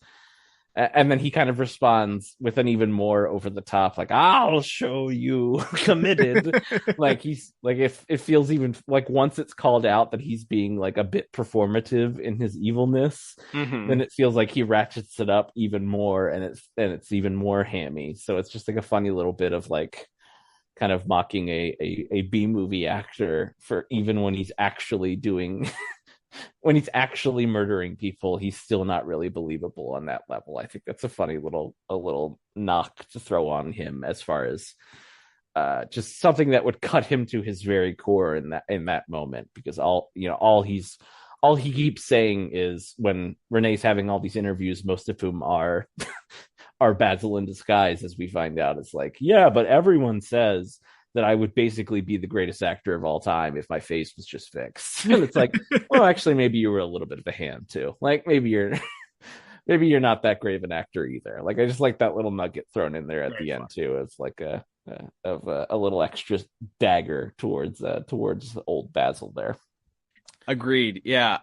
And then he kind of responds with an even more over the top, like, I'll show you committed. Like, he's like, if it feels even like once it's called out that he's being like a bit performative in his evilness, then it feels like he ratchets it up even more and it's even more hammy. So it's just like a funny little bit of like kind of mocking a B movie actor for even when he's actually doing when he's actually murdering people, he's still not really believable on that level. I think that's a funny little knock to throw on him as far as just something that would cut him to his very core in that moment, because all he keeps saying is when Renee's having all these interviews, most of whom are Basil in disguise, as we find out, it's like, yeah, but everyone says that I would basically be the greatest actor of all time if my face was just fixed. And it's like, well, actually, maybe you were a little bit of a ham too. Like, maybe you're not that great of an actor either. Like, I just like that little nugget thrown in there at the end too. It's like a little extra dagger towards old Basil there. Agreed. Yeah,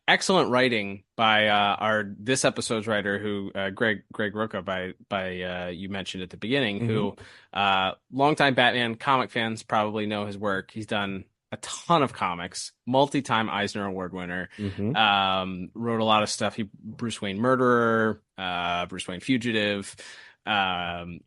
excellent writing by this episode's writer, who Greg Rucka, by you mentioned at the beginning, who longtime Batman comic fans probably know his work. He's done a ton of comics, multi-time Eisner Award winner. Wrote a lot of stuff. Bruce Wayne Murderer, Bruce Wayne Fugitive. He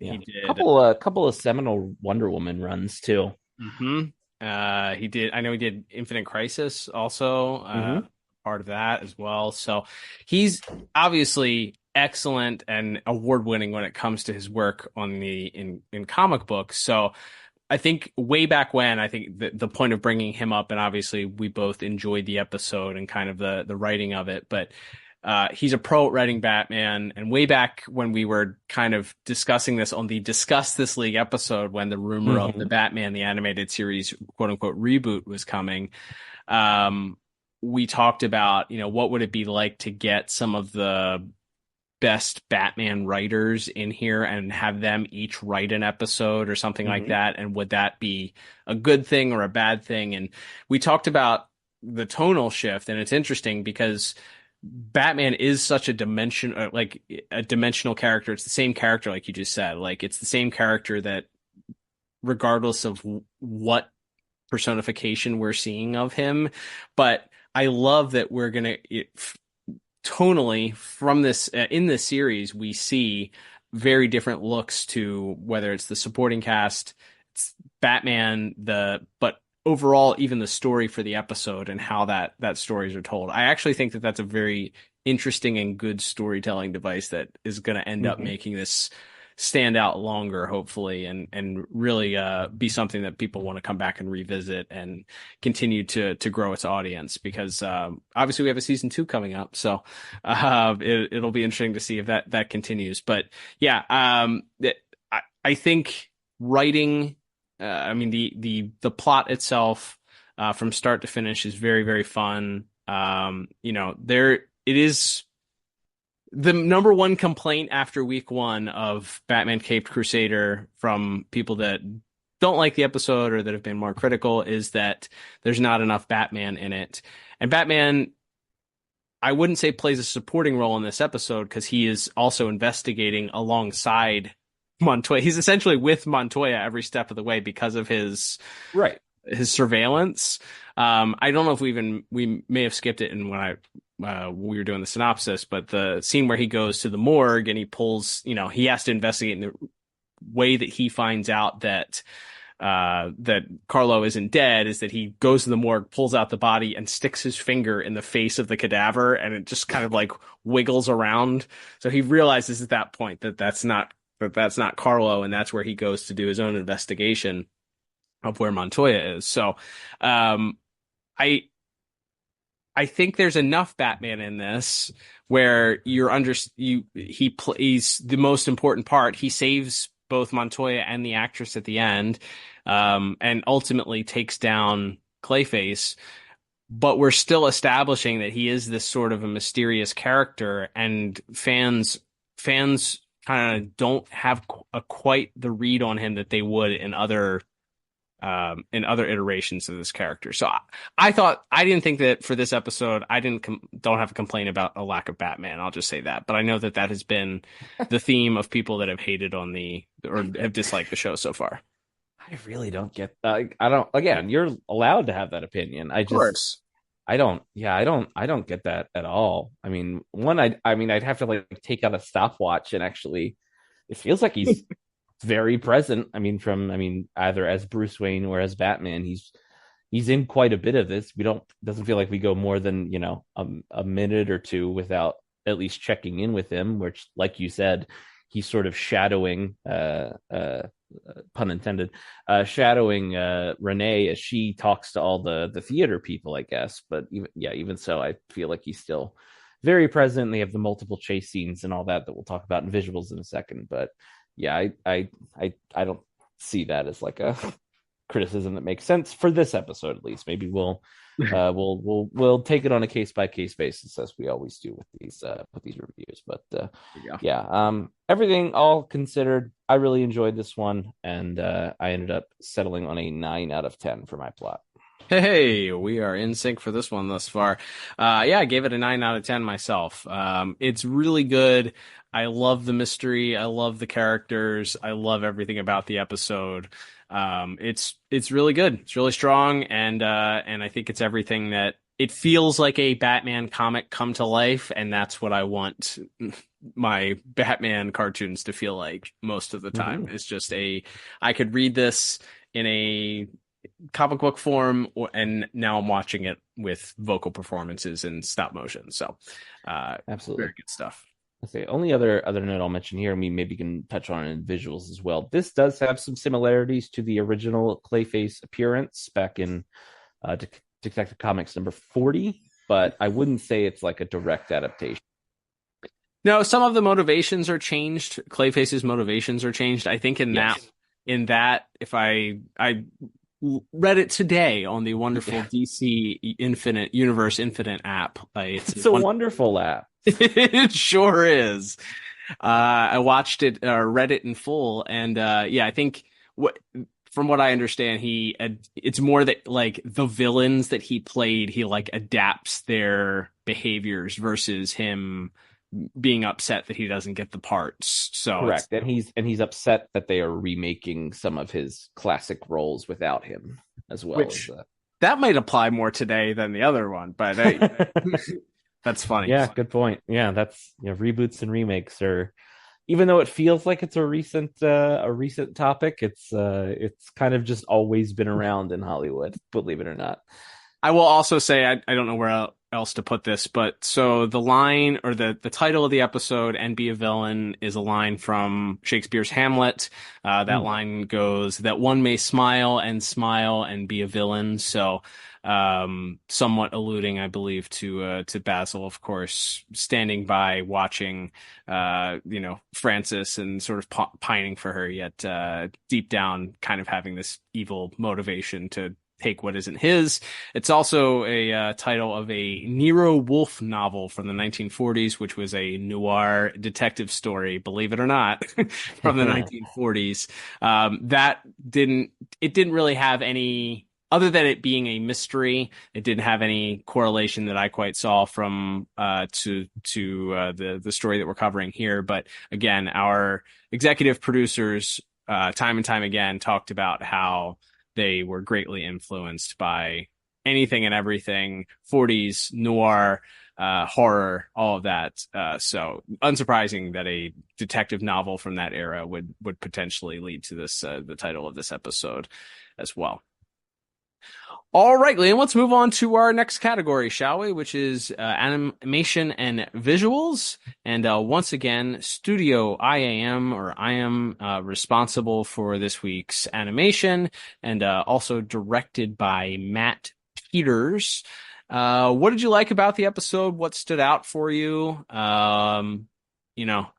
did a couple of seminal Wonder Woman runs too. He did. I know he did Infinite Crisis also. Part of that as well. So he's obviously excellent and award winning when it comes to his work on in comic books. So I think way back when, I think the point of bringing him up, and obviously we both enjoyed the episode and kind of the writing of it, but he's a pro at writing Batman. And way back when we were kind of discussing this on the Discuss This League episode, when the rumor of the Batman the Animated Series quote unquote reboot was coming, we talked about, what would it be like to get some of the best Batman writers in here and have them each write an episode or something like that, and would that be a good thing or a bad thing? And we talked about the tonal shift, and it's interesting because Batman is such a dimensional character. It's the same character, like you just said. Like, it's the same character that, regardless of what personification we're seeing of him. But I love that we're gonna tonally from this in this series, we see very different looks to whether it's the supporting cast, it's Batman, but overall even the story for the episode and how that stories are told. I actually think that that's a very interesting and good storytelling device that is going to end up making this stand out longer, hopefully, and really be something that people want to come back and revisit and continue to grow its audience, because obviously we have a season 2 coming up, so it'll be interesting to see if that continues. But yeah, I think writing, the plot itself from start to finish is very, very fun. It is the number one complaint after week 1 of Batman Caped Crusader from people that don't like the episode or that have been more critical is that there's not enough Batman in it. And Batman, I wouldn't say plays a supporting role in this episode, because he is also investigating alongside Montoya. He's essentially with Montoya every step of the way because of his surveillance. I don't know if we may have skipped it in when we were doing the synopsis, but the scene where he goes to the morgue and he pulls, he has to investigate in the way that he finds out that Carlo isn't dead is that he goes to the morgue, pulls out the body, and sticks his finger in the face of the cadaver, and it just kind of like wiggles around. So he realizes at that point that that's not Carlo, and that's where he goes to do his own investigation of where Montoya is. So I think there's enough Batman in this where he plays the most important part. He saves both Montoya and the actress at the end, and ultimately takes down Clayface. But we're still establishing that he is this sort of a mysterious character, and fans kind of don't have quite the read on him that they would in other iterations of this character. So I didn't think that for this episode, I don't have a complaint about a lack of Batman. I'll just say that. But I know that has been the theme of people that have hated on or have disliked the show so far. I really don't get. I don't. Again, you're allowed to have that opinion. Of course. I don't get that at all. I mean, I'd have to like take out a stopwatch and actually, it feels like he's very present. Either as Bruce Wayne or as Batman, he's in quite a bit of this. Doesn't feel like we go more than, a minute or two without at least checking in with him, which, like you said, he's sort of shadowing, pun intended, shadowing Renee as she talks to all the theater people, I guess. But even so, I feel like he's still very present. They have the multiple chase scenes and all that we'll talk about in visuals in a second. But yeah, I don't see that as like a criticism that makes sense for this episode, at least. Maybe we'll take it on a case by case basis, as we always do with these reviews. But everything all considered, I really enjoyed this one, and I ended up settling on a 9 out of 10 for my plot. Hey, we are in sync for this one thus far. Yeah, I gave it a 9 out of 10 myself. It's really good. I love the mystery. I love the characters. I love everything about the episode. It's really good. It's really strong, and I think it's everything that it feels like a Batman comic come to life, and that's what I want my Batman cartoons to feel like most of the time. It's just I could read this in a comic book form, and now I'm watching it with vocal performances and stop motion. So, Absolutely, very good stuff. Okay, only other note I'll mention here, maybe you can touch on it in visuals as well. This does have some similarities to the original Clayface appearance back in Detective Comics number 40, but I wouldn't say it's like a direct adaptation. No, some of the motivations are changed. Clayface's motivations are changed. I think in that, if I read it today on the wonderful DC Universe Infinite app. It's a wonderful app. It sure is. I watched it, read it in full, and I think from what I understand, it's more that like the villains that he played, he like adapts their behaviors versus him being upset that he doesn't get the parts. So correct, and he's upset that they are remaking some of his classic roles without him as well. That might apply more today than the other one, but that's funny. Yeah, good point. Yeah, that's reboots and remakes are, even though it feels like it's a recent topic, it's kind of just always been around in Hollywood, believe it or not. I will also say I don't know where else to put this, but so the line or the title of the episode, "And Be a Villain," is a line from Shakespeare's Hamlet. That line goes, "That one may smile and be a villain." So somewhat alluding, I believe, to Basil, of course, standing by watching Frances and sort of pining for her, yet deep down kind of having this evil motivation to take what isn't his. It's also a title of a Nero Wolfe novel from the 1940s, which was a noir detective story, believe it or not, from the 1940s. It didn't really have any, other than it being a mystery, it didn't have any correlation that I quite saw from to the story that we're covering here. But again, our executive producers time and time again talked about how they were greatly influenced by anything and everything, 40s, noir, horror, all of that. So unsurprising that a detective novel from that era would potentially lead to this, the title of this episode as well. All right, Liam, let's move on to our next category, shall we? Which is animation and visuals. And once again, Studio IAM, or I am responsible for this week's animation, and also directed by Matt Peters. What did you like about the episode? What stood out for you? I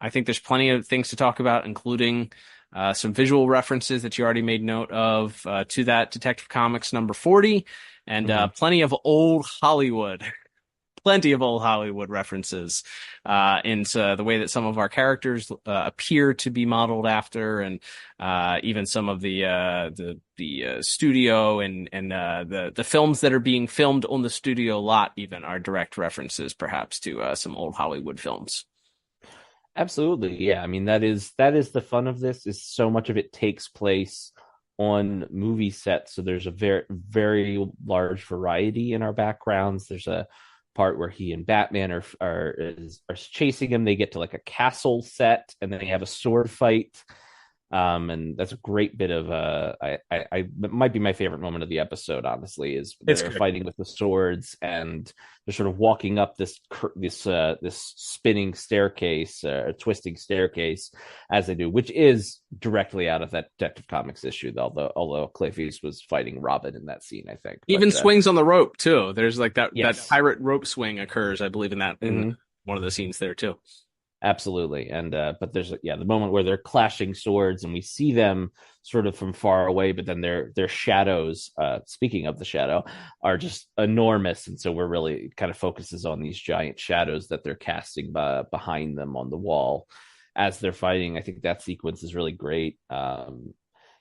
think there's plenty of things to talk about, including some visual references that you already made note of to that Detective Comics number 40, and plenty of old Hollywood references into the way that some of our characters appear to be modeled after, and even some of the studio and the films that are being filmed on the studio lot even are direct references, perhaps, to some old Hollywood films. Absolutely. Yeah. I mean, that is the fun of this, is so much of it takes place on movie sets. So there's a very, very large variety in our backgrounds. There's a part where he and Batman are chasing him. They get to like a castle set, and then they have a sword fight. And that's a great bit of it might be my favorite moment of the episode, honestly, is they're fighting with the swords, and they're sort of walking up this spinning staircase, twisting staircase as they do, which is directly out of that Detective Comics issue, although Clayface was fighting Robin in that scene, I think. Even swings on the rope too. There's like that pirate rope swing occurs, I believe, in one of the scenes there too. Absolutely. And but there's the moment where they're clashing swords, and we see them sort of from far away, but then their shadows, speaking of the shadow, are just enormous, and so we're really kind of focuses on these giant shadows that they're casting behind them on the wall as they're fighting. I think that sequence is really great.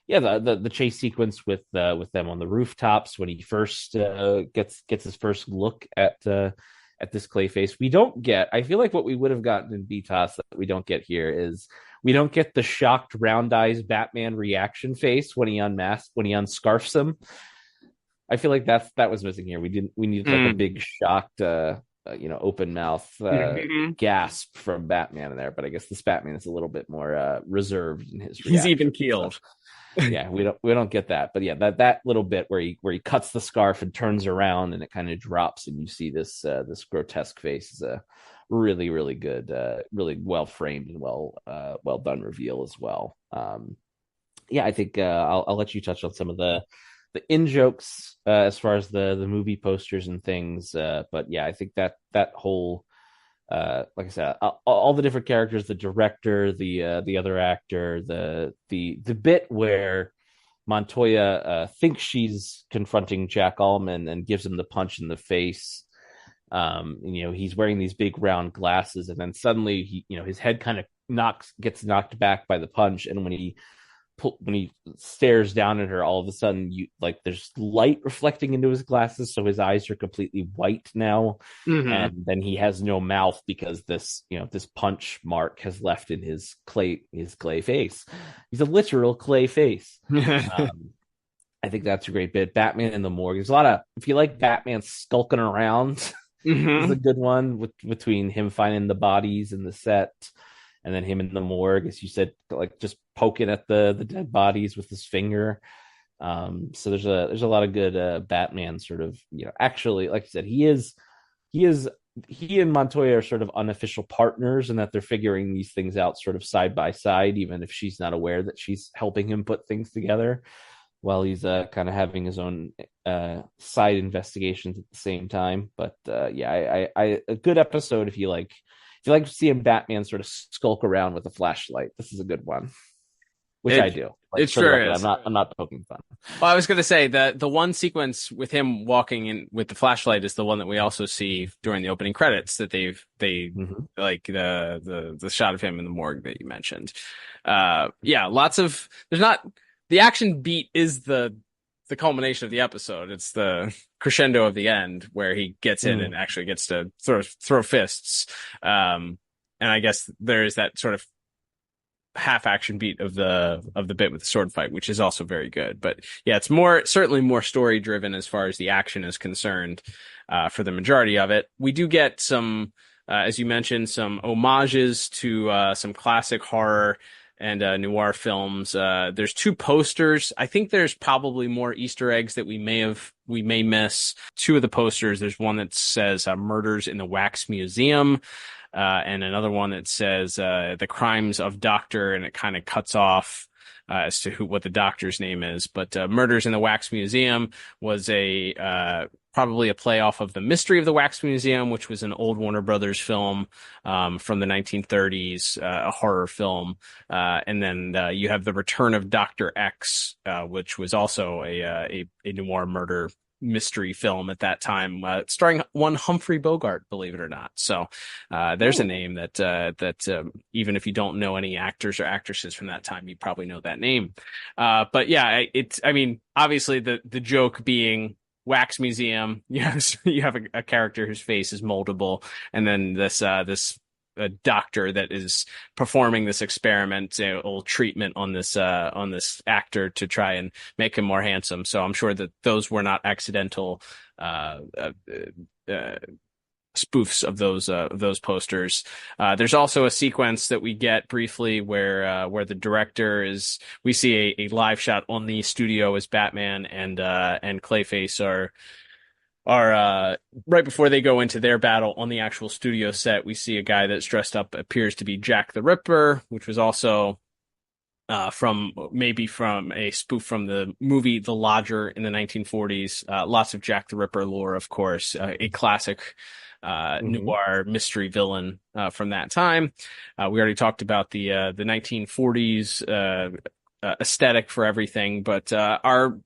the chase sequence with them on the rooftops when he first gets his first look at this Clayface. We don't get. I feel like what we would have gotten in BTOS that we don't get here is we don't get the shocked round eyes Batman reaction face when he unscarfs him. I feel like that was missing here. We needed like a big shocked open mouth gasp from Batman in there, but I guess this Batman is a little bit more reserved in his reaction. He's even keeled. Yeah, we don't get that. But yeah, that little bit where he cuts the scarf and turns around and it kind of drops and you see this grotesque face is a really, really good, really well framed and well done reveal as well. I think I'll let you touch on some of the in jokes as far as the movie posters and things. But yeah, I think that whole like I said, all the different characters, the director, the other actor, the bit where Montoya thinks she's confronting Jack Allman and gives him the punch in the face. He's wearing these big round glasses, and then suddenly his head kind of gets knocked back by the punch, and when he stares down at her, all of a sudden there's light reflecting into his glasses, so his eyes are completely white now, and then he has no mouth because this punch mark has left in his clay face. He's a literal clay face. I think that's a great bit. Batman in the morgue. There's a lot of, if you like Batman skulking around, is a good one between him finding the bodies in the set. And then him in the morgue, as you said, like just poking at the dead bodies with his finger. So there's a lot of good Batman sort of, actually, like you said, he and Montoya are sort of unofficial partners, and that they're figuring these things out sort of side by side, even if she's not aware that she's helping him put things together, while he's kind of having his own side investigations at the same time. But a good episode if you like seeing Batman sort of skulk around with a flashlight. This is a good one, which I do. It sure is. I'm not poking fun. Well, I was going to say the one sequence with him walking in with the flashlight is the one that we also see during the opening credits. That they like the shot of him in the morgue that you mentioned. Lots of the action beat is the culmination of the episode. It's the crescendo of the end where he gets in and actually gets to throw fists. And I guess there is that sort of half action beat of the bit with the sword fight, which is also very good. But yeah, it's certainly more story driven as far as the action is concerned, for the majority of it. We do get some, as you mentioned, some homages to, some classic horror and noir films. There's two posters. I think there's probably more Easter eggs that we may miss. Two of the posters. There's one that says Murders in the Wax Museum, and another one that says The Crimes of Doctor, and it kind of cuts off as to what the doctor's name is. But Murders in the Wax Museum was probably a play off of The Mystery of the Wax Museum, which was an old Warner Brothers film from the 1930s, a horror film. And then you have The Return of Dr. X, which was also a noir murder mystery film at that time, starring one Humphrey Bogart, believe it or not. So there's a name that even if you don't know any actors or actresses from that time, you probably know that name. But yeah, obviously the joke being Wax Museum, you have a character whose face is moldable, and then this doctor that is performing this experimental treatment on this actor to try and make him more handsome. So I'm sure that those were not accidental spoofs of those posters. There's also a sequence that we get briefly where the director we see a live shot on the studio as Batman and Clayface are right before they go into their battle on the actual studio set. We see a guy that's dressed up, appears to be Jack the Ripper, which was also from a spoof from the movie The Lodger in the 1940s. Lots of Jack the Ripper lore, of course, a classic noir mystery villain from that time. We already talked about the 1940s aesthetic for everything, but our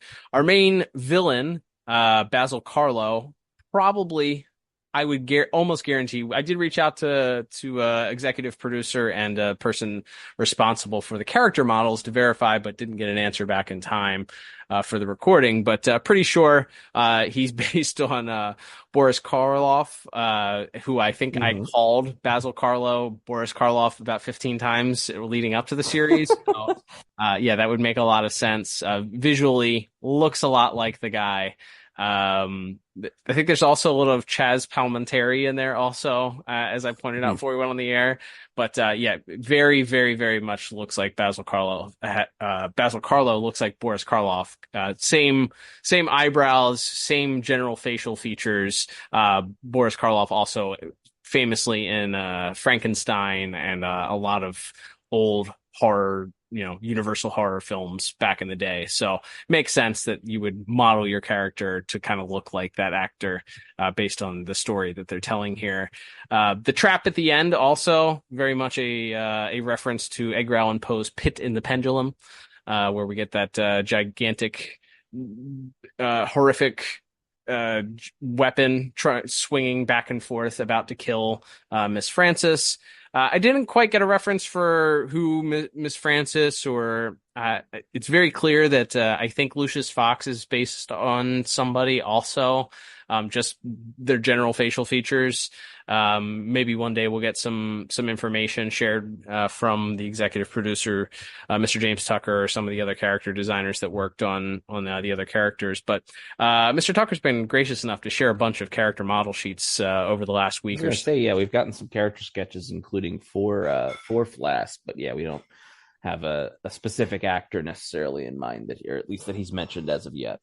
main villain, Basil Karlo, probably I would almost guarantee. I did reach out to executive producer and a person responsible for the character models to verify, but didn't get an answer back in time for the recording. But pretty sure he's based on Boris Karloff, who I think I called Basil Karlo Boris Karloff about 15 times leading up to the series. So, yeah, that would make a lot of sense. Visually, looks a lot like the guy. I think there's also a little of Chaz Palminteri in there also, as I pointed out before we went on the air. But yeah, very, very, very much looks like Basil Karlo. Basil Karlo looks like Boris Karloff. Same eyebrows, same general facial features. Boris Karloff also famously in Frankenstein and a lot of old horror, Universal horror films back in the day. So makes sense that you would model your character to kind of look like that actor based on the story that they're telling here. The trap at the end also very much a reference to Edgar Allan Poe's Pit in the Pendulum, where we get that gigantic, horrific weapon swinging back and forth about to kill Miss Frances. I didn't quite get a reference for who Miss Frances, or it's very clear that I think Lucius Fox is based on somebody also, just their general facial features. Maybe one day we'll get some information shared from the executive producer, Mr. James Tucker, or some of the other character designers that worked on the other characters. But Mr. Tucker's been gracious enough to share a bunch of character model sheets over the last week or so. Yeah, we've gotten some character sketches, including for Flask, but yeah, we don't have a specific actor necessarily in mind, or at least that he's mentioned as of yet.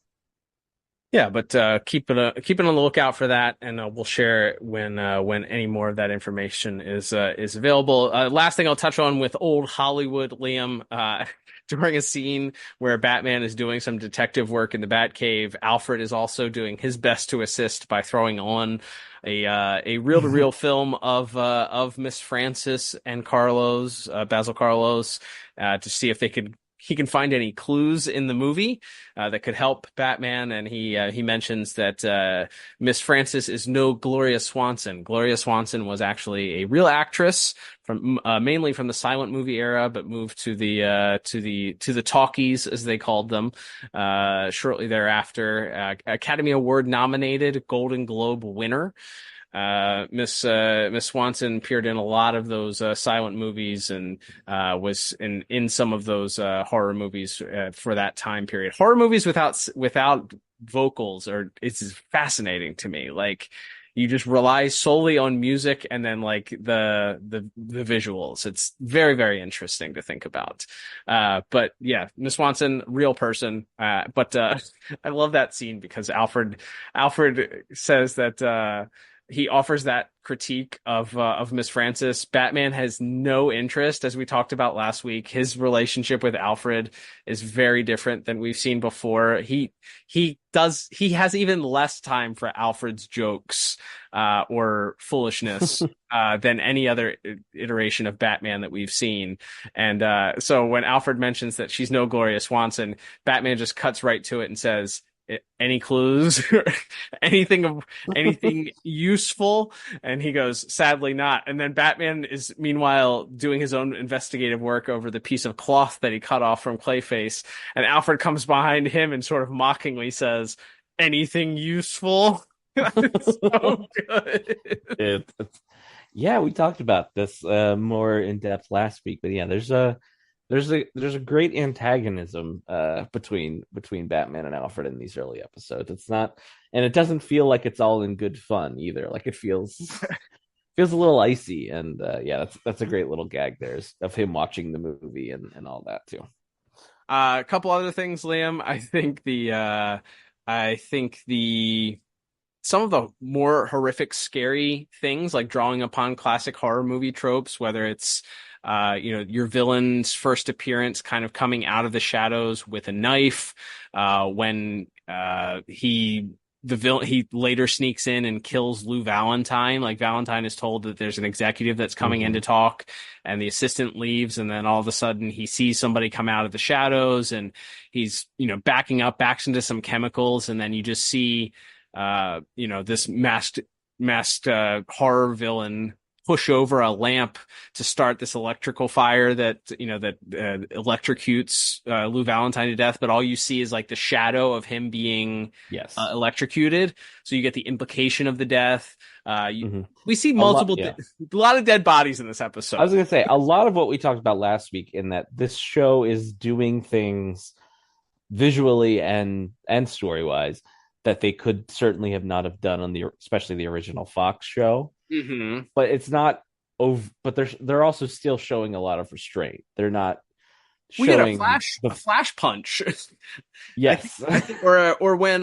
Yeah, but keeping on the lookout for that, and we'll share it when any more of that information is available. Last thing I'll touch on with old Hollywood, Liam, during a scene where Batman is doing some detective work in the Batcave, Alfred is also doing his best to assist by throwing on a reel-to-reel film of Miss Frances and Basil Karlos, to see if he can find any clues in the movie that could help Batman. And he mentions that Miss Frances is no Gloria Swanson. Gloria Swanson was actually a real actress from mainly from the silent movie era, but moved to the talkies, as they called them, shortly thereafter. Academy Award nominated, Golden Globe winner. Miss Swanson appeared in a lot of those silent movies and was in some of those horror movies for that time period. Horror movies without vocals it's fascinating to me. Like, you just rely solely on music and then like the visuals. It's very, very interesting to think about. But yeah, Miss Swanson, real person. But I love that scene because Alfred says that he offers that critique of Miss Frances. Batman has no interest, as we talked about last week. His relationship with Alfred is very different than we've seen before. He has even less time for Alfred's jokes or foolishness than any other iteration of Batman that we've seen. And so when Alfred mentions that she's no Gloria Swanson, Batman just cuts right to it and says, any clues? anything useful? And he goes, sadly not. And then Batman is meanwhile doing his own investigative work over the piece of cloth that he cut off from Clayface, and Alfred comes behind him and sort of mockingly says, anything useful? It's so good. Yeah, we talked about this more in depth last week, but yeah, there's a great antagonism between Batman and Alfred in these early episodes. It's not, and it doesn't feel like it's all in good fun either. Like, it feels a little icy, and yeah, that's a great little gag there of him watching the movie and all that too. A couple other things, Liam. I think some of the more horrific, scary things, like drawing upon classic horror movie tropes, whether it's your villain's first appearance kind of coming out of the shadows with a knife, when he later sneaks in and kills Lou Valentine. Like, Valentine is told that there's an executive that's coming in to talk, and the assistant leaves, and then all of a sudden he sees somebody come out of the shadows, and he's backs into some chemicals, and then you just see this masked masked horror villain push over a lamp to start this electrical fire that electrocutes Lou Valentine to death, but all you see is like the shadow of him being electrocuted. So you get the implication of the death. We see a lot of dead bodies in this episode. I was going to say a lot of what we talked about last week, in that this show is doing things visually and story wise that they could certainly have not have done on especially the original Fox show. Mm-hmm. But it's not over. But they're also still showing a lot of restraint. They're not. We get a flash punch. Yes, I think, or when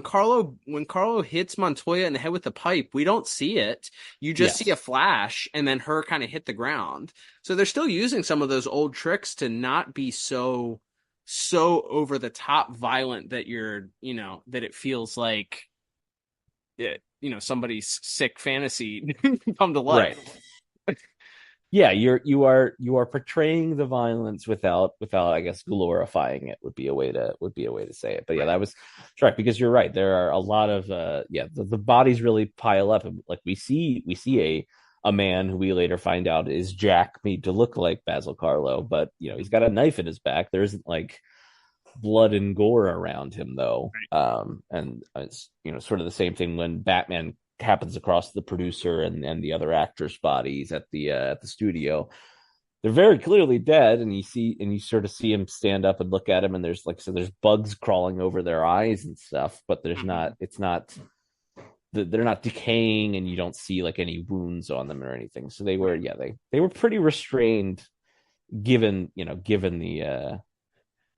Carlo hits Montoya in the head with the pipe, we don't see it. You just see a flash, and then her kind of hit the ground. So they're still using some of those old tricks to not be so over the top violent that that it feels like somebody's sick fantasy come to life. Right. Yeah, you are portraying the violence without I guess glorifying it would be a way to say it. But yeah, that was right, because you're right. There are a lot of the bodies really pile up. Like we see a man who we later find out is Jack, made to look like Basil Carlo, but he's got a knife in his back. There isn't like blood and gore around him though. And it's sort of the same thing when Batman happens across the producer and the other actors' bodies at the studio. They're very clearly dead, and you sort of see him stand up and look at him, and there's there's bugs crawling over their eyes and stuff, but they're not decaying, and you don't see like any wounds on them or anything. So they were pretty restrained, given the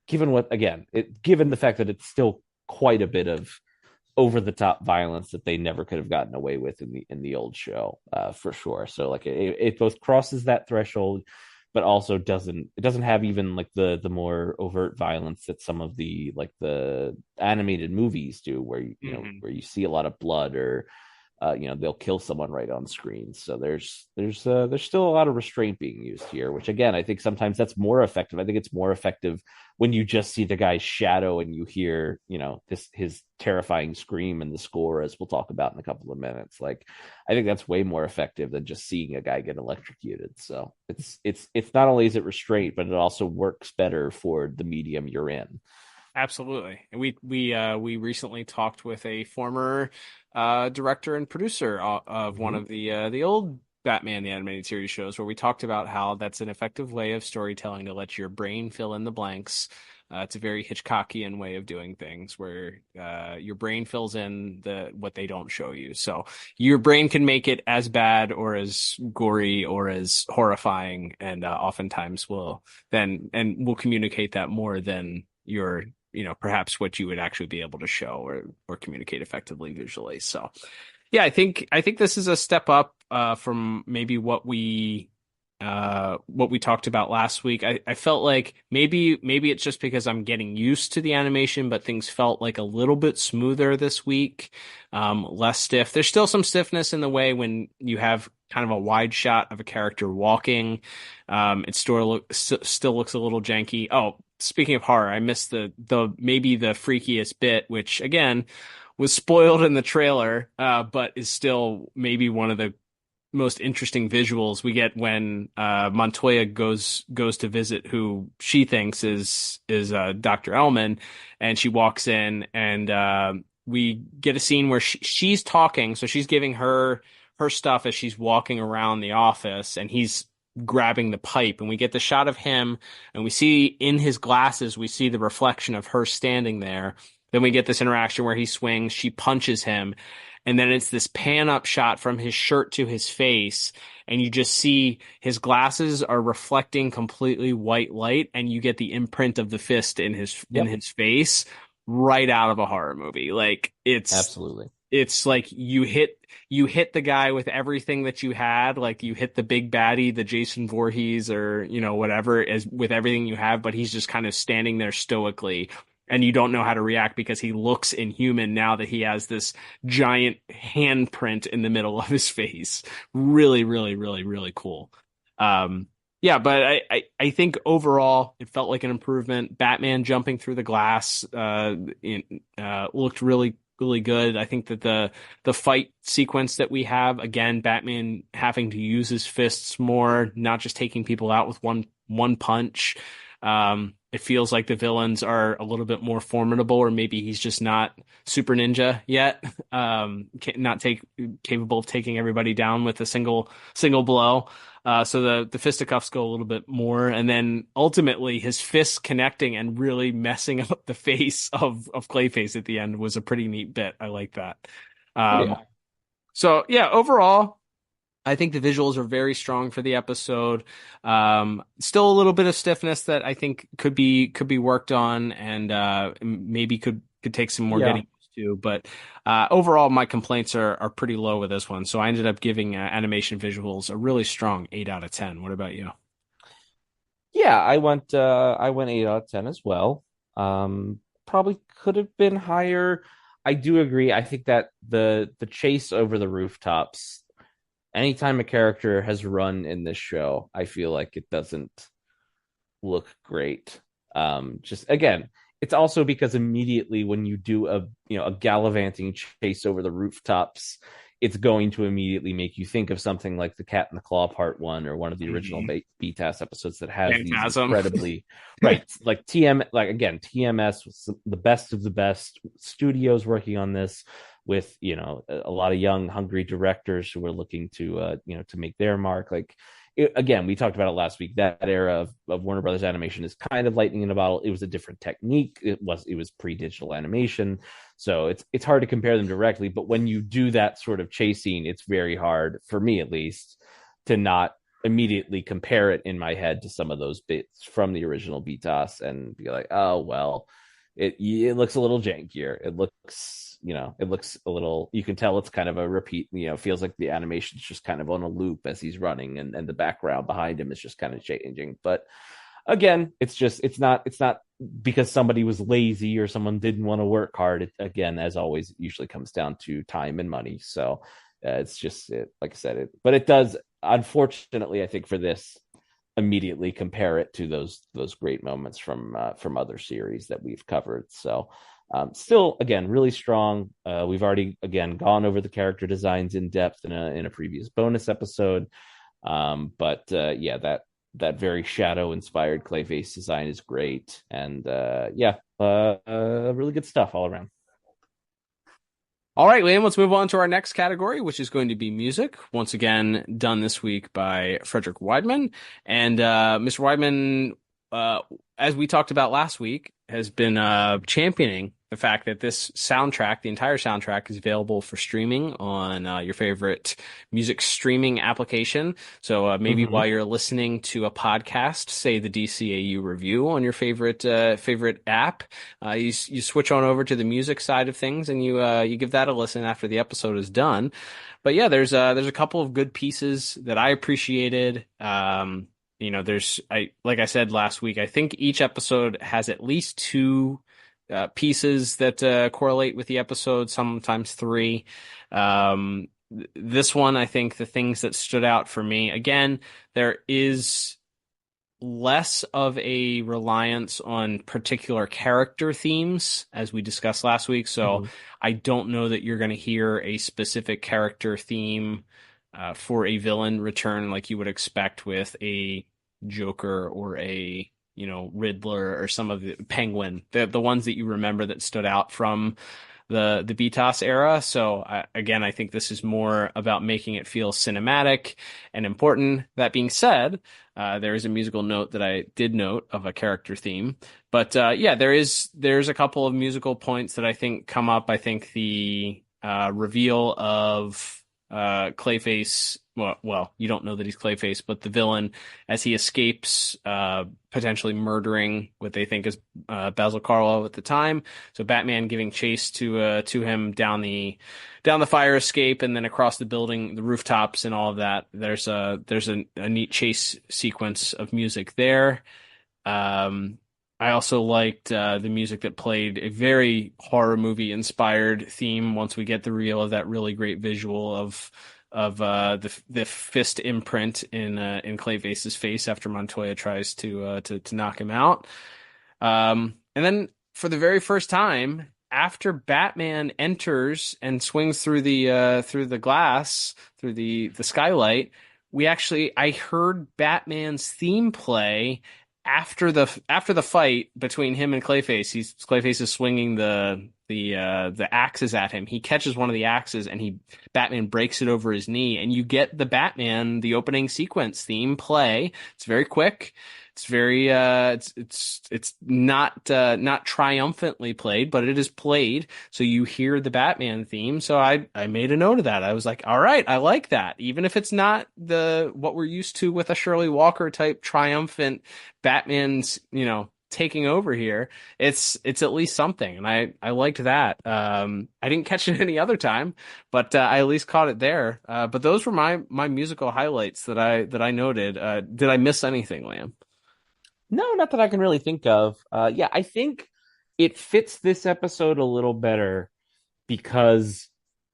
given the fact that it's still quite a bit of over the top violence that they never could have gotten away with in the old show, for sure. So like it both crosses that threshold, but also doesn't have even like the more overt violence that some of the animated movies do, where where you see a lot of blood, or they'll kill someone right on screen. So there's still a lot of restraint being used here, which again, I think sometimes that's more effective. I think it's more effective when you just see the guy's shadow and you hear, his terrifying scream in the score, as we'll talk about in a couple of minutes. Like, I think that's way more effective than just seeing a guy get electrocuted. So it's not only is it restraint, but it also works better for the medium you're in. Absolutely. And we recently talked with a former director and producer of one of the old Batman the Animated Series shows, where we talked about how that's an effective way of storytelling to let your brain fill in the blanks. It's a very Hitchcockian way of doing things, where your brain fills in what they don't show you. So your brain can make it as bad or as gory or as horrifying, and oftentimes will communicate that more than your perhaps what you would actually be able to show or communicate effectively visually. So yeah, I think this is a step up from maybe what we talked about last week. I felt like maybe it's just because I'm getting used to the animation, but things felt like a little bit smoother this week, less stiff. There's still some stiffness in the way when you have kind of a wide shot of a character walking. It still looks a little janky. Oh, speaking of horror, I missed the maybe the freakiest bit, which again was spoiled in the trailer, but is still maybe one of the most interesting visuals we get when Montoya goes to visit who she thinks is Dr. Ellman, and she walks in, and we get a scene where she's talking, so she's giving her stuff as she's walking around the office, and he's grabbing the pipe, and we get the shot of him, and we see in his glasses, we see the reflection of her standing there. Then we get this interaction where he swings, she punches him, and then it's this pan up shot from his shirt to his face, and you just see his glasses are reflecting completely white light, and you get the imprint of the fist in his face right out of a horror movie. Like, it's absolutely, it's like you hit the guy with everything that you had, like you hit the big baddie, the Jason Voorhees, or whatever, as with everything you have, but he's just kind of standing there stoically, and you don't know how to react because he looks inhuman now that he has this giant handprint in the middle of his face. Really, really, really, really cool. Yeah, but I think overall it felt like an improvement. Batman jumping through the glass looked really really good. I think that the fight sequence that we have, again, Batman having to use his fists more, not just taking people out with one punch. It feels like the villains are a little bit more formidable, or maybe he's just not super ninja yet. Not capable of taking everybody down with a single blow. So the fisticuffs go a little bit more, and then ultimately his fists connecting and really messing up the face of Clayface at the end was a pretty neat bit. I like that. So yeah, overall, I think the visuals are very strong for the episode. Still a little bit of stiffness that I think could be worked on, and maybe could take some more getting used to. But overall, my complaints are pretty low with this one. So I ended up giving animation visuals a really strong 8 out of 10. What about you? Yeah, I went 8 out of 10 as well. Probably could have been higher. I do agree. I think that the chase over the rooftops, anytime a character has run in this show, I feel like it doesn't look great. Just again, it's also because immediately when you do a gallivanting chase over the rooftops, it's going to immediately make you think of something like the Cat in the Claw Part 1 or one of the original BTAS episodes that has these incredibly right, like TMS was the best of the best studios working on this, with a lot of young hungry directors who are looking to to make their mark. Again, we talked about it last week, that era of Warner Brothers animation is kind of lightning in a bottle. It was a different technique. It was pre-digital animation, so it's hard to compare them directly, but when you do that sort of chase scene, it's very hard, for me at least, to not immediately compare it in my head to some of those bits from the original BTAS and be like, oh well, it looks a little jankier. It looks a little, you can tell it's kind of a repeat, feels like the animation's just kind of on a loop as he's running, and the background behind him is just kind of changing. But again, it's not because somebody was lazy or someone didn't want to work hard. It, again, as always, it usually comes down to time and money. So it's just like I said, but it does, unfortunately, I think for this, immediately compare it to those great moments from other series that we've covered. So still, again, really strong. We've already, again, gone over the character designs in depth in a previous bonus episode. But that very shadow inspired Clayface design is great. And really good stuff all around. All right, Liam, let's move on to our next category, which is going to be music. Once again, done this week by Frederick Weidman. And Mr. Weidman, as we talked about last week, has been championing the fact that this soundtrack, the entire soundtrack, is available for streaming on your favorite music streaming application. So maybe while you're listening to a podcast, say the DCAU review on your favorite app, you switch on over to the music side of things, and you give that a listen after the episode is done. But yeah, there's a couple of good pieces that I appreciated. Like I said last week, I think each episode has at least 2 pieces that correlate with the episode, sometimes 3. This one, I think the things that stood out for me, again, there is less of a reliance on particular character themes, as we discussed last week. So I don't know that you're going to hear a specific character theme for a villain return like you would expect with a Joker or a Riddler or some of the Penguin, the ones that you remember that stood out from the BTAS era. So again, I think this is more about making it feel cinematic and important. That being said, there is a musical note that I did note of a character theme, but there's a couple of musical points that I think come up. I think the reveal of Clayface. Well, you don't know that he's Clayface, but the villain, as he escapes, potentially murdering what they think is Basil Karlo at the time. So Batman giving chase to him down the fire escape and then across the building, the rooftops, and all of that. There's a neat chase sequence of music there. I also liked the music that played, a very horror movie inspired theme once we get the reveal of that really great visual of the fist imprint in Clayface's face after Montoya tries to knock him out. And then for the very first time after Batman enters and swings through the glass, through the skylight, I heard Batman's theme play after the fight between him and Clayface. Clayface is swinging the axes at him. He catches one of the axes and Batman breaks it over his knee, and you get the opening sequence theme play. It's very quick. It's very it's not triumphantly played, but it is played, so you hear the Batman theme. So I made a note of that. I was like, all right, I like that, even if it's not what we're used to with a Shirley Walker type triumphant Batman's taking over here. It's at least something, and I liked that. I didn't catch it any other time, but I at least caught it there. But those were my musical highlights that I noted. Did I miss anything, Liam? No, not that I can really think of. Yeah, I think it fits this episode a little better because,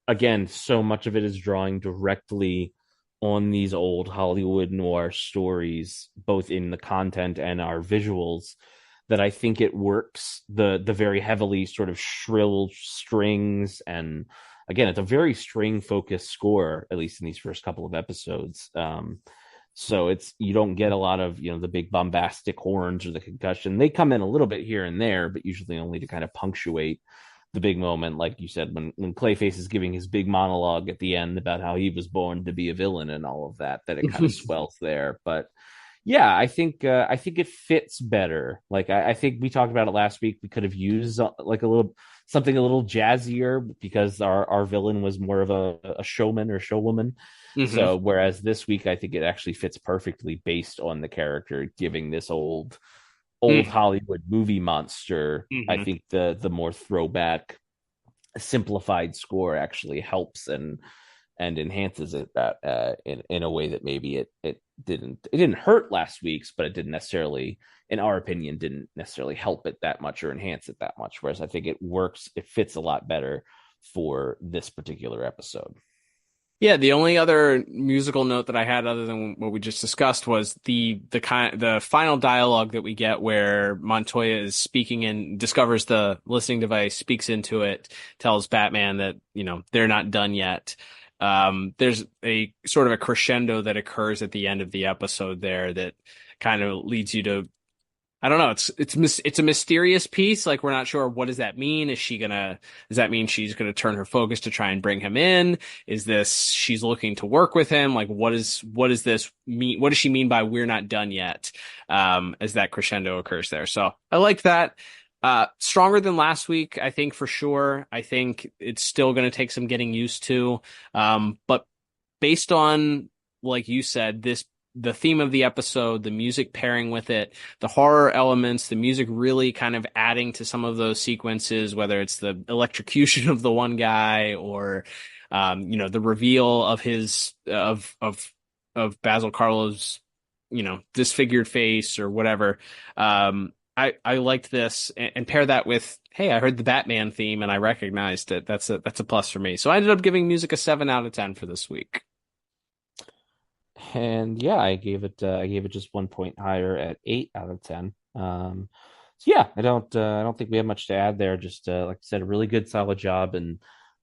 again, so much of it is drawing directly on these old Hollywood noir stories, both in the content and our visuals, that I think it works. The very heavily sort of shrill strings, and again, it's a very string-focused score, at least in these first couple of episodes. So you don't get a lot of, the big bombastic horns or the concussion. They come in a little bit here and there, but usually only to kind of punctuate the big moment. Like you said, when Clayface is giving his big monologue at the end about how he was born to be a villain and all of that it kind of swells there. But yeah, I think it fits better. Like I think we talked about it last week. We could have used something a little jazzier because our villain was more of a showman or showwoman. Mm-hmm. So whereas this week, I think it actually fits perfectly based on the character giving this old Hollywood movie monster. Mm-hmm. I think the more throwback, simplified score actually helps and enhances it that in a way that maybe it didn't hurt last week's, but it didn't necessarily, in our opinion, didn't necessarily help it that much or enhance it that much. Whereas I think it fits a lot better for this particular episode. Yeah, the only other musical note that I had, other than what we just discussed, was the final dialogue that we get where Montoya is speaking and discovers the listening device, speaks into it, tells Batman that they're not done yet. There's a sort of a crescendo that occurs at the end of the episode there that kind of leads you to, I don't know, it's a mysterious piece. Like, we're not sure, what does that mean? Does that mean she's gonna turn her focus to try and bring him in? Is this she's looking to work with him? Like, what does this mean? What does she mean by we're not done yet? As that crescendo occurs there. So I liked that. Stronger than last week, I think, for sure. I think it's still going to take some getting used to. But based on, like you said, the theme of the episode, the music pairing with it, the horror elements, the music really kind of adding to some of those sequences, whether it's the electrocution of the one guy or, the reveal of of Basil Karlo's, disfigured face or whatever. I liked this, and pair that with, hey, I heard the Batman theme and I recognized it. That's a plus for me. So I ended up giving music a 7 out of 10 for this week. And yeah, I gave it just 1 point higher at 8 out of 10. So yeah, I don't think we have much to add there. Just like I said, a really good, solid job, and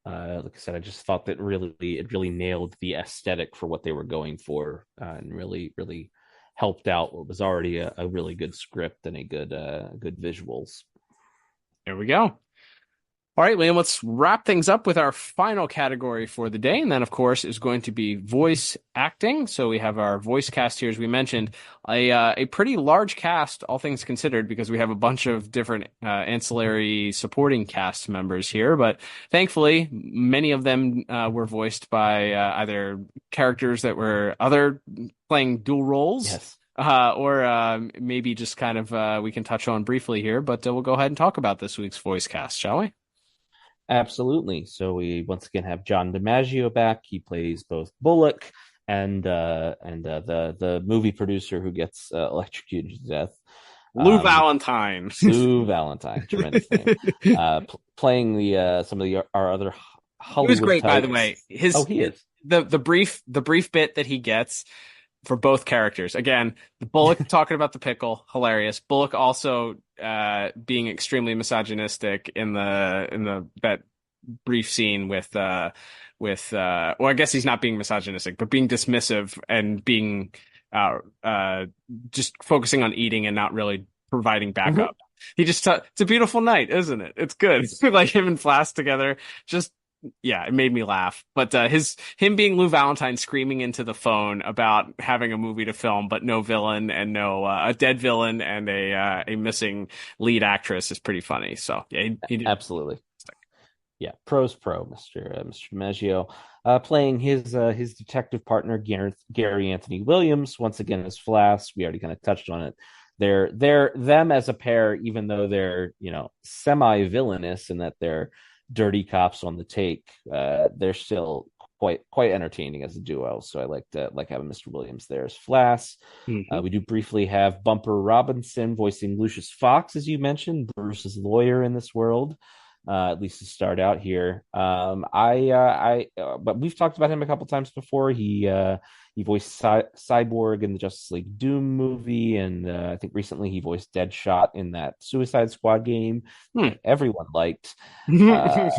like I said, I just thought that it really nailed the aesthetic for what they were going for, and really, really helped out what was already a really good script and a good visuals. There we go. All right, Liam, let's wrap things up with our final category for the day. And then, of course, is going to be voice acting. So we have our voice cast here, as we mentioned, a pretty large cast, all things considered, because we have a bunch of different ancillary supporting cast members here. But thankfully, many of them were voiced by either characters that were playing dual roles. Yes. Or maybe just kind of we can touch on briefly here. But we'll go ahead and talk about this week's voice cast, shall we? Absolutely. So we once again have John DiMaggio back. He plays both Bullock and the movie producer who gets electrocuted to death. Lou Valentine. Lou Valentine, tremendous name. Playing some of our other Hollywood. He was great, types. By the way. He is. The brief bit that he gets for both characters. Again, the Bullock talking about the pickle, hilarious. Bullock also being extremely misogynistic in the that brief scene with well, I guess he's not being misogynistic, but being dismissive and being just focusing on eating and not really providing backup. He just it's a beautiful night, isn't it? It's good. Like him and Flask together, just yeah, it made me laugh. But him being Lou Valentine screaming into the phone about having a movie to film, but no villain and no a dead villain and a missing lead actress is pretty funny. So yeah, he did. Absolutely. Yeah, pro's pro, Mr. Maggio, playing his detective partner Gary Anthony Williams once again as Flask. We already kind of touched on it. They're them as a pair, even though they're semi-villainous in that they're dirty cops on the take. They're still quite entertaining as a duo. So I like having Mr. Williams there as Flask. We do briefly have Bumper Robinson voicing Lucius Fox, as you mentioned, Bruce's lawyer in this world. At least to start out here. But we've talked about him a couple times before. He voiced Cyborg in the Justice League Doom movie, and I think recently he voiced Deadshot in that Suicide Squad game. Everyone liked. No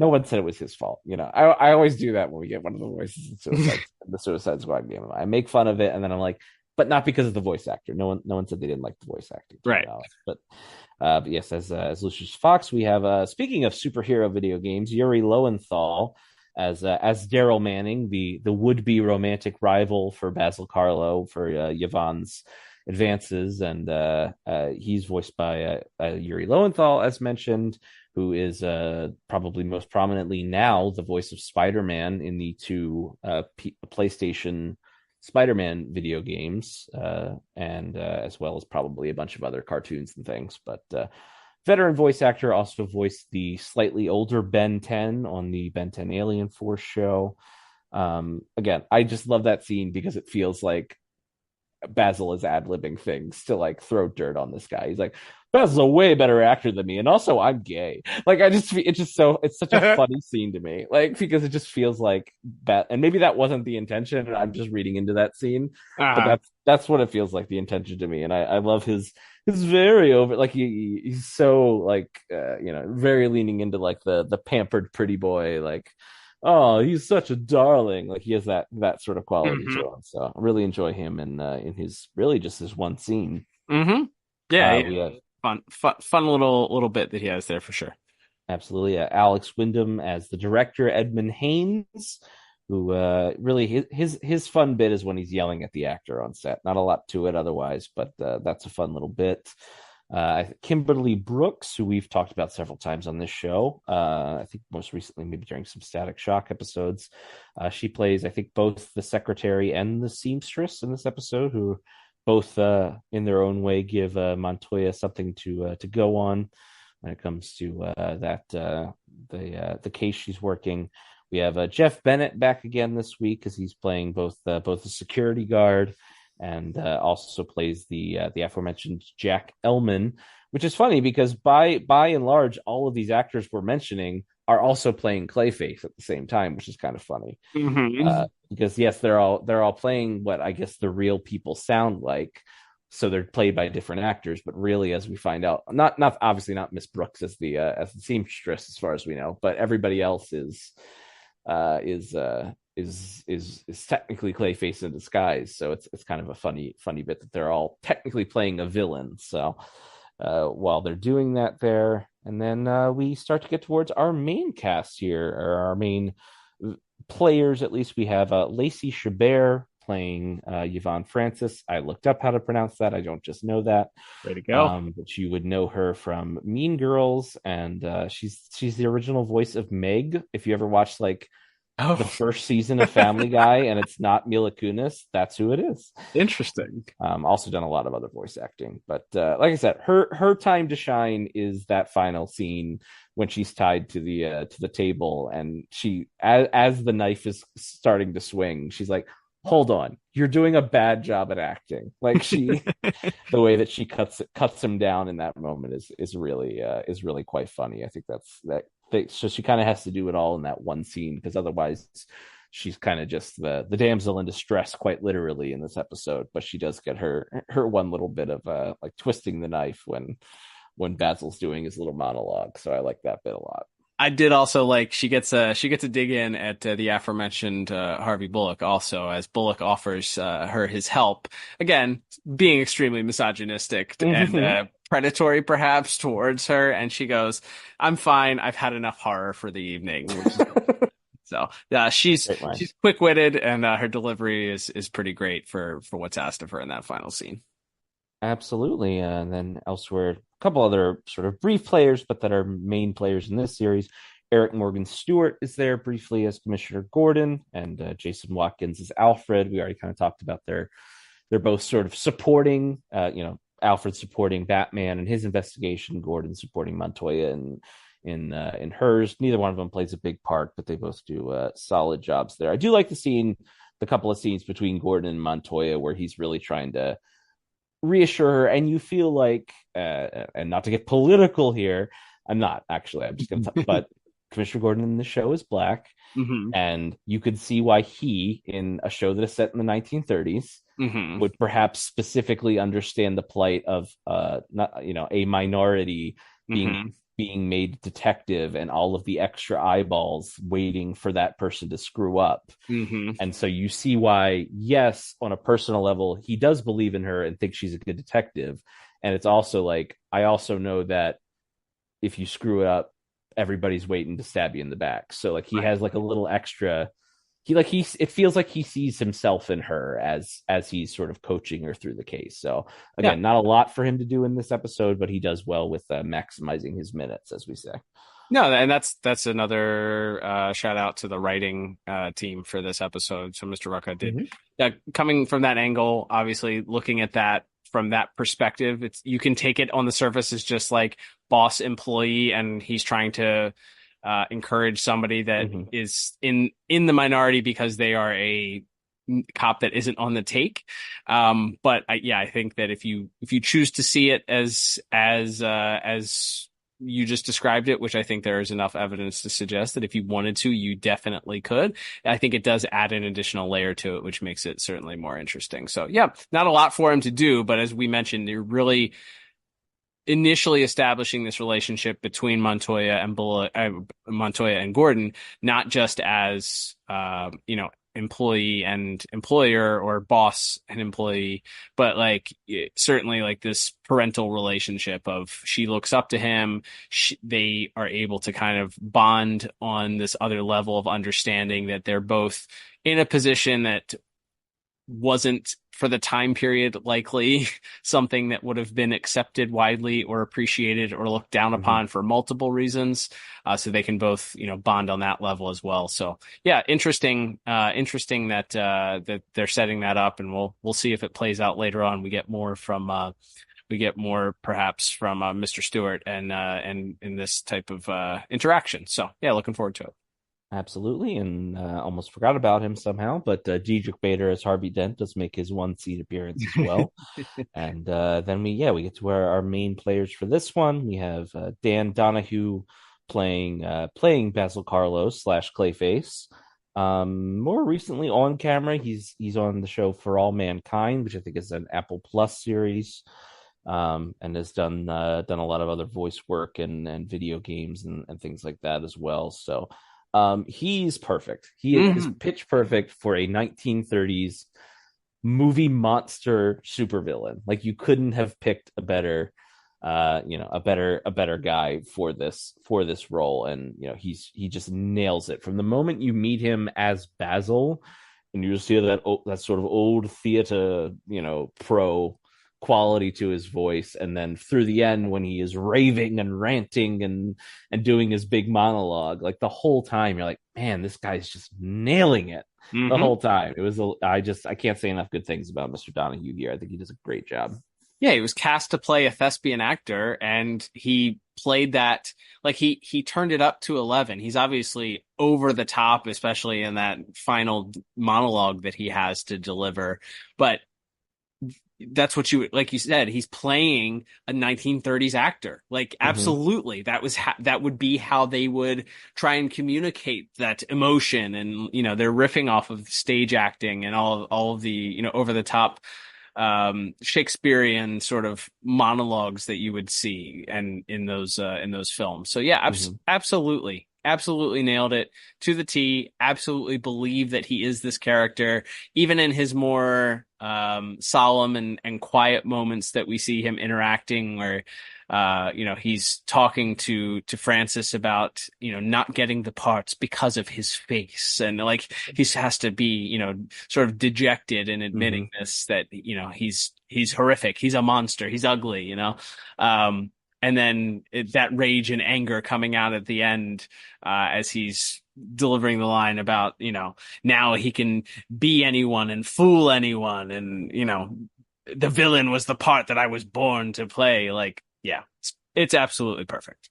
one said it was his fault. I always do that when we get one of the voices in the Suicide Squad game. I make fun of it, and then I'm like, but not because of the voice actor. No one said they didn't like the voice acting, right? But yes, as Lucius Fox, we have speaking of superhero video games, Yuri Lowenthal as Daryl Manning, the would-be romantic rival for Basil Karlo for Yvonne's advances, and he's voiced by Yuri Lowenthal, as mentioned, who is probably most prominently now the voice of Spider-Man in the two PlayStation Spider-Man video games, and as well as probably a bunch of other cartoons and things. But veteran voice actor, also voiced the slightly older Ben 10 on the Ben 10 Alien Force show. Again, I just love that scene because it feels like Basil is ad-libbing things to like throw dirt on this guy. He's like, Basil's a way better actor than me, and also I'm gay. Like it's such a funny scene to me, like because it just feels like and maybe that wasn't the intention, and I'm just reading into that scene, but that's what it feels like, the intention to me. And I love his very over, like he's so like very leaning into like the pampered pretty boy, like, oh, he's such a darling. Like he has that sort of quality to him. So I really enjoy him in his really just this one scene. Yeah, fun little bit that he has there for sure. Absolutely. Alex Wyndham as the director, Edmund Haynes, who really his fun bit is when he's yelling at the actor on set. Not a lot to it otherwise, but that's a fun little bit. Kimberly Brooks, who we've talked about several times on this show, I think most recently maybe during some Static Shock episodes. She plays, I think, both the secretary and the seamstress in this episode, who both in their own way give Montoya something to go on when it comes to the case she's working. We have Jeff Bennett back again this week because he's playing both the security guard and also plays the aforementioned Jack Ellman, which is funny because by and large, all of these actors we're mentioning are also playing Clayface at the same time, which is kind of funny. Because yes, they're all playing what I guess the real people sound like, so they're played by different actors. But really, as we find out, not obviously not Miss Brooks as the seamstress as far as we know, but everybody else is technically Clayface in disguise. So it's kind of a funny bit that they're all technically playing a villain. So while they're doing that there, and then we start to get towards our main cast here, or our main players. At least we have Lacey Chabert playing Yvonne Francis. I looked up how to pronounce that. I don't just know that. Way to go. But you would know her from Mean Girls, and she's the original voice of Meg. If you ever watched like the first season of Family Guy and it's not Mila Kunis, that's who it is. Interesting. Also done a lot of other voice acting, but like I said, her time to shine is that final scene when she's tied to the table, and she as the knife is starting to swing, she's like, hold on, you're doing a bad job at acting. Like the way that she cuts him down in that moment is really quite funny. I think so she kind of has to do it all in that one scene, because otherwise she's kind of just the damsel in distress, quite literally, in this episode. But she does get her one little bit of like twisting the knife when Basil's doing his little monologue. So I like that bit a lot. I did also like she gets a dig in at the aforementioned Harvey Bullock also, as Bullock offers her his help, again being extremely misogynistic and predatory perhaps towards her, and she goes, "I'm fine. I've had enough horror for the evening." So she's quick-witted, and her delivery is pretty great for what's asked of her in that final scene. Absolutely. And then elsewhere, a couple other sort of brief players, but that are main players in this series. Eric Morgan Stewart is there briefly as Commissioner Gordon, and Jason Watkins as Alfred. We already kind of talked about they're both sort of supporting, Alfred supporting Batman and his investigation, Gordon supporting Montoya in hers. Neither one of them plays a big part, but they both do solid jobs there. I do like the couple of scenes between Gordon and Montoya where he's really trying to reassure her, and you feel like, and not to get political here, I'm just gonna but Commissioner Gordon in the show is black, and you could see why he, in a show that is set in the 1930s, would perhaps specifically understand the plight of a minority being made detective and all of the extra eyeballs waiting for that person to screw up. And so you see why, yes, on a personal level, he does believe in her and thinks she's a good detective. And it's also like, I also know that if you screw it up, everybody's waiting to stab you in the back. So like he has like a little extra, it feels like he sees himself in her as he's sort of coaching her through the case. So again, not a lot for him to do in this episode, but he does well with maximizing his minutes, as we say. No, and that's another shout out to the writing team for this episode. So Mr. Rucka did coming from that angle, obviously looking at that from that perspective, you can take it on the surface as just like boss employee, and he's trying to encourage somebody that is in the minority because they are a cop that isn't on the take. But I think that if you choose to see it as you just described it, which I think there is enough evidence to suggest that if you wanted to, you definitely could. I think it does add an additional layer to it, which makes it certainly more interesting. So yeah, not a lot for him to do, but as we mentioned, you're really initially establishing this relationship between Montoya and Gordon, not just as employee and employer, or boss and employee, but like certainly like this parental relationship of she looks up to him. They are able to kind of bond on this other level of understanding that they're both in a position that wasn't, for the time period, likely something that would have been accepted widely or appreciated or looked down upon for multiple reasons. So they can both, bond on that level as well. So yeah, interesting that that they're setting that up, and we'll see if it plays out later on. We get more perhaps from Mr. Stewart and in this type of interaction. So yeah, looking forward to it. Absolutely, and almost forgot about him somehow, but Diedrich Bader as Harvey Dent does make his one seat appearance as well. And then we get to our main players for this one. We have Dan Donahue playing Basil Karlos / Clayface. More recently on camera, he's on the show For All Mankind, which I think is an Apple Plus series, and has done a lot of other voice work and video games and things like that as well. So he's perfect. He is pitch perfect for a 1930s movie monster supervillain. Like, you couldn't have picked a better guy for this role. And he just nails it from the moment you meet him as Basil, and you just hear that sort of old theater pro quality to his voice, and then through the end when he is raving and ranting and doing his big monologue, like the whole time you're like, man, this guy's just nailing it the whole time. It was I can't say enough good things about Mr. Donahue here. I think he does a great job. Yeah, he was cast to play a thespian actor, and he played that, like he turned it up to 11. He's obviously over the top, especially in that final monologue that he has to deliver, but that's what you like you said, he's playing a 1930s actor. Like absolutely, that would be how they would try and communicate that emotion. And they're riffing off of stage acting and all of the over the top Shakespearean sort of monologues that you would see and in those films. So yeah, absolutely nailed it to the T. Absolutely believe that he is this character, even in his more solemn and quiet moments that we see him interacting, where he's talking to Francis about not getting the parts because of his face, and like he has to be sort of dejected in admitting this, that he's horrific, he's a monster, he's ugly, and then that rage and anger coming out at the end as he's delivering the line about, now he can be anyone and fool anyone. And, the villain was the part that I was born to play. Like, yeah, it's absolutely perfect.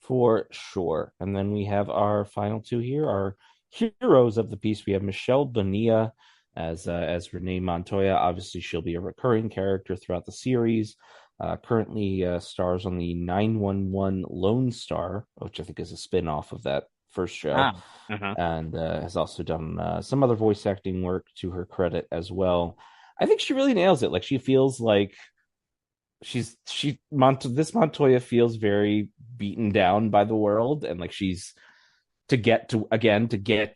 For sure. And then we have our final two here, our heroes of the piece. We have Michelle Bonilla as Renee Montoya. Obviously, she'll be a recurring character throughout the series. Currently stars on the 911 Lone Star, which I think is a spin-off of that first show. And has also done some other voice acting work to her credit as well. I think she really nails it. Like, she feels like this Montoya feels very beaten down by the world, and like she's to get to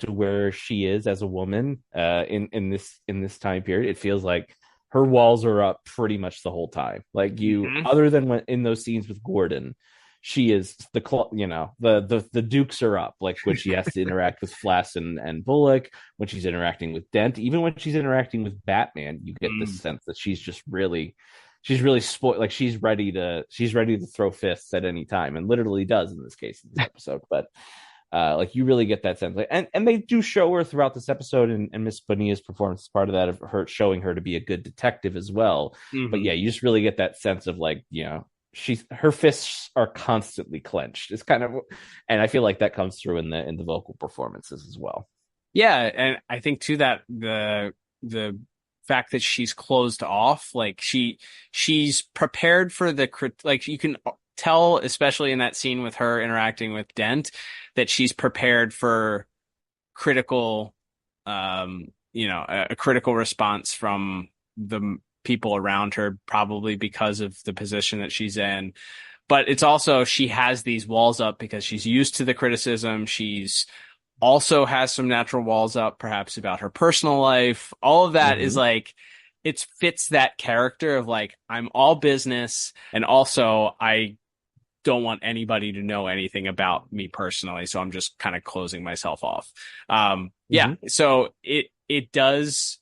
where she is as a woman in this time period. It feels like her walls are up pretty much the whole time. Like other than when in those scenes with Gordon, she is the dukes are up. Like when she has to interact with Flass and Bullock, when she's interacting with Dent, even when she's interacting with Batman, you get this sense that she's really spoiled. Like she's ready to throw fists at any time, and literally does in this case in this episode. But like you really get that sense, and they do show her throughout this episode, and Miss Bonilla's performance is part of that, of her showing her to be a good detective as well. But yeah, you just really get that sense of like, her fists are constantly clenched. It's kind of, and I feel like that comes through in the vocal performances as well. Yeah, and I think too that the fact that she's closed off, like she's prepared for like you can tell, especially in that scene with her interacting with Dent, that she's prepared for critical, a critical response from the people around her, probably because of the position that she's in. But it's also, she has these walls up because she's used to the criticism. She's also has some natural walls up, perhaps about her personal life. All of that is like, it fits that character of like, I'm all business, and also I don't want anybody to know anything about me personally, so I'm just kind of closing myself off. So it does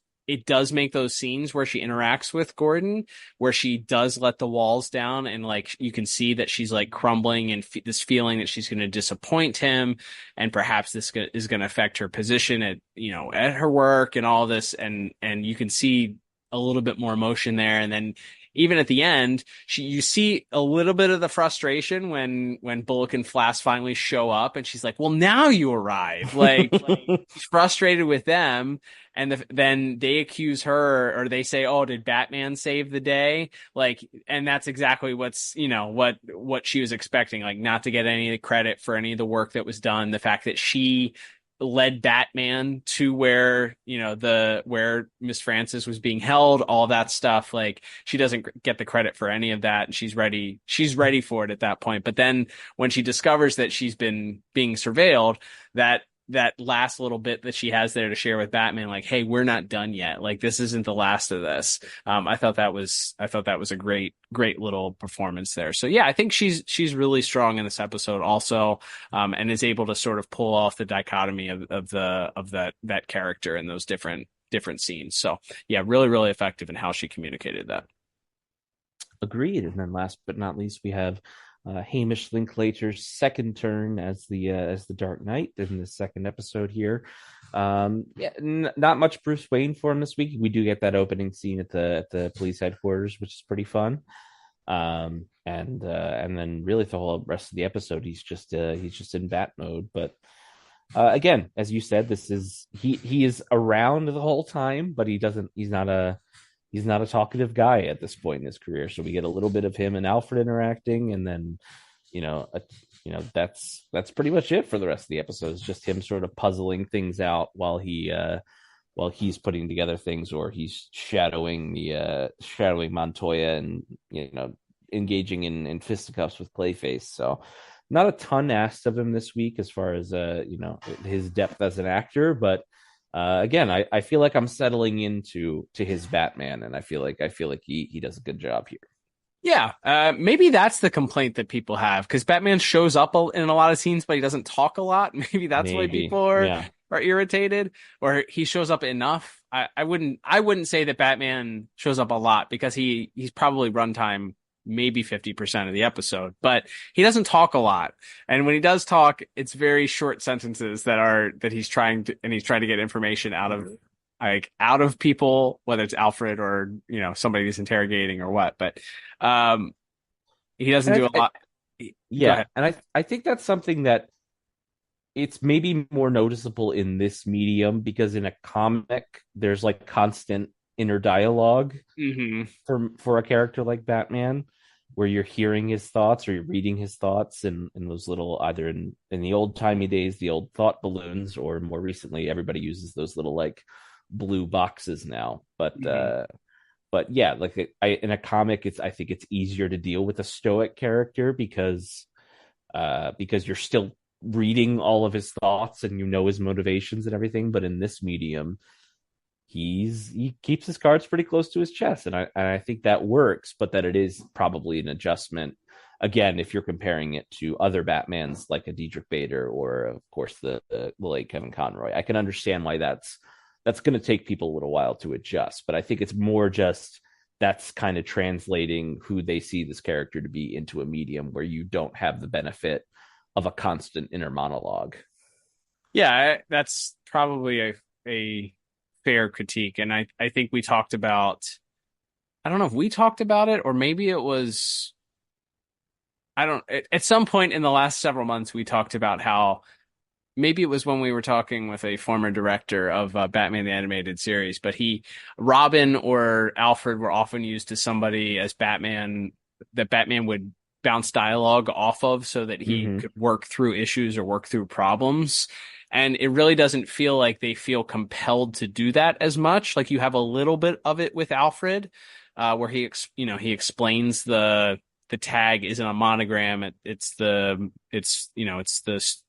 make those scenes where she interacts with Gordon, where she does let the walls down, and like you can see that she's like crumbling, and this feeling that she's going to disappoint him, and perhaps this is going to affect her position at her work and all this, and you can see a little bit more emotion there. And then even at the end, you see a little bit of the frustration when Bullock and Flass finally show up, and she's like, well, now you arrive. Like she's frustrated with them. And then they accuse her, or they say, oh, did Batman save the day? Like, and that's exactly what she was expecting, like not to get any of the credit for any of the work that was done. The fact that she led Batman to where Miss Francis was being held, all that stuff. Like she doesn't get the credit for any of that, and she's ready for it at that point. But then when she discovers that she's been being surveilled, that last little bit that she has there to share with Batman, like, hey, we're not done yet. Like, this isn't the last of this. I thought that was a great little performance there. So yeah, I think she's really strong in this episode also, and is able to sort of pull off the dichotomy of that character in those different scenes. So yeah, really, really effective in how she communicated that. Agreed. And then last but not least, we have Hamish Linklater's second turn as the Dark Knight in the second episode here. Not much Bruce Wayne for him this week. We do get that opening scene at the police headquarters, which is pretty fun. And then really the whole rest of the episode, he's just in Bat mode. But again, as you said, he is around the whole time, but he's not a he's not a talkative guy at this point in his career. So we get a little bit of him and Alfred interacting, and then that's pretty much it for the rest of the episodes. Just him sort of puzzling things out while he's putting together things, or he's shadowing Montoya and engaging in fisticuffs with Clayface. So not a ton asked of him this week as far as his depth as an actor, but again, I feel like I'm settling into his Batman, and I feel like he does a good job here. Yeah, maybe that's the complaint that people have, because Batman shows up in a lot of scenes, but he doesn't talk a lot. Maybe that's why people are irritated, or he shows up enough. I wouldn't say that Batman shows up a lot, because he's probably runtime maybe 50% of the episode, but he doesn't talk a lot. And when he does talk, it's very short sentences that he's trying to get information out of people, whether it's Alfred or, somebody he's interrogating or what, but he doesn't do a lot. Yeah. And I think that's something that it's maybe more noticeable in this medium, because in a comic, there's like constant inner dialogue for a character like Batman, where you're hearing his thoughts or you're reading his thoughts in those little, either in the old timey days, the old thought balloons, or more recently, everybody uses those little like blue boxes now. But yeah, like in a comic, I think it's easier to deal with a stoic character because you're still reading all of his thoughts and his motivations and everything. But in this medium, he keeps his cards pretty close to his chest, and I think that works, but that it is probably an adjustment. Again, if you're comparing it to other Batmans like a Diedrich Bader or, of course, the late Kevin Conroy, I can understand why that's going to take people a little while to adjust. But I think it's more just that's kind of translating who they see this character to be into a medium where you don't have the benefit of a constant inner monologue. Yeah, that's probably a fair critique. And I think we talked about, I don't know if we talked about it, or maybe it was, at some point in the last several months, we talked about how maybe it was when we were talking with a former director of Batman the Animated Series, but Robin or Alfred were often used to somebody as Batman that Batman would bounce dialogue off of so that he could work through issues or work through problems. And it really doesn't feel like they feel compelled to do that as much. Like, you have a little bit of it with Alfred, where he explains the tag isn't a monogram. It's the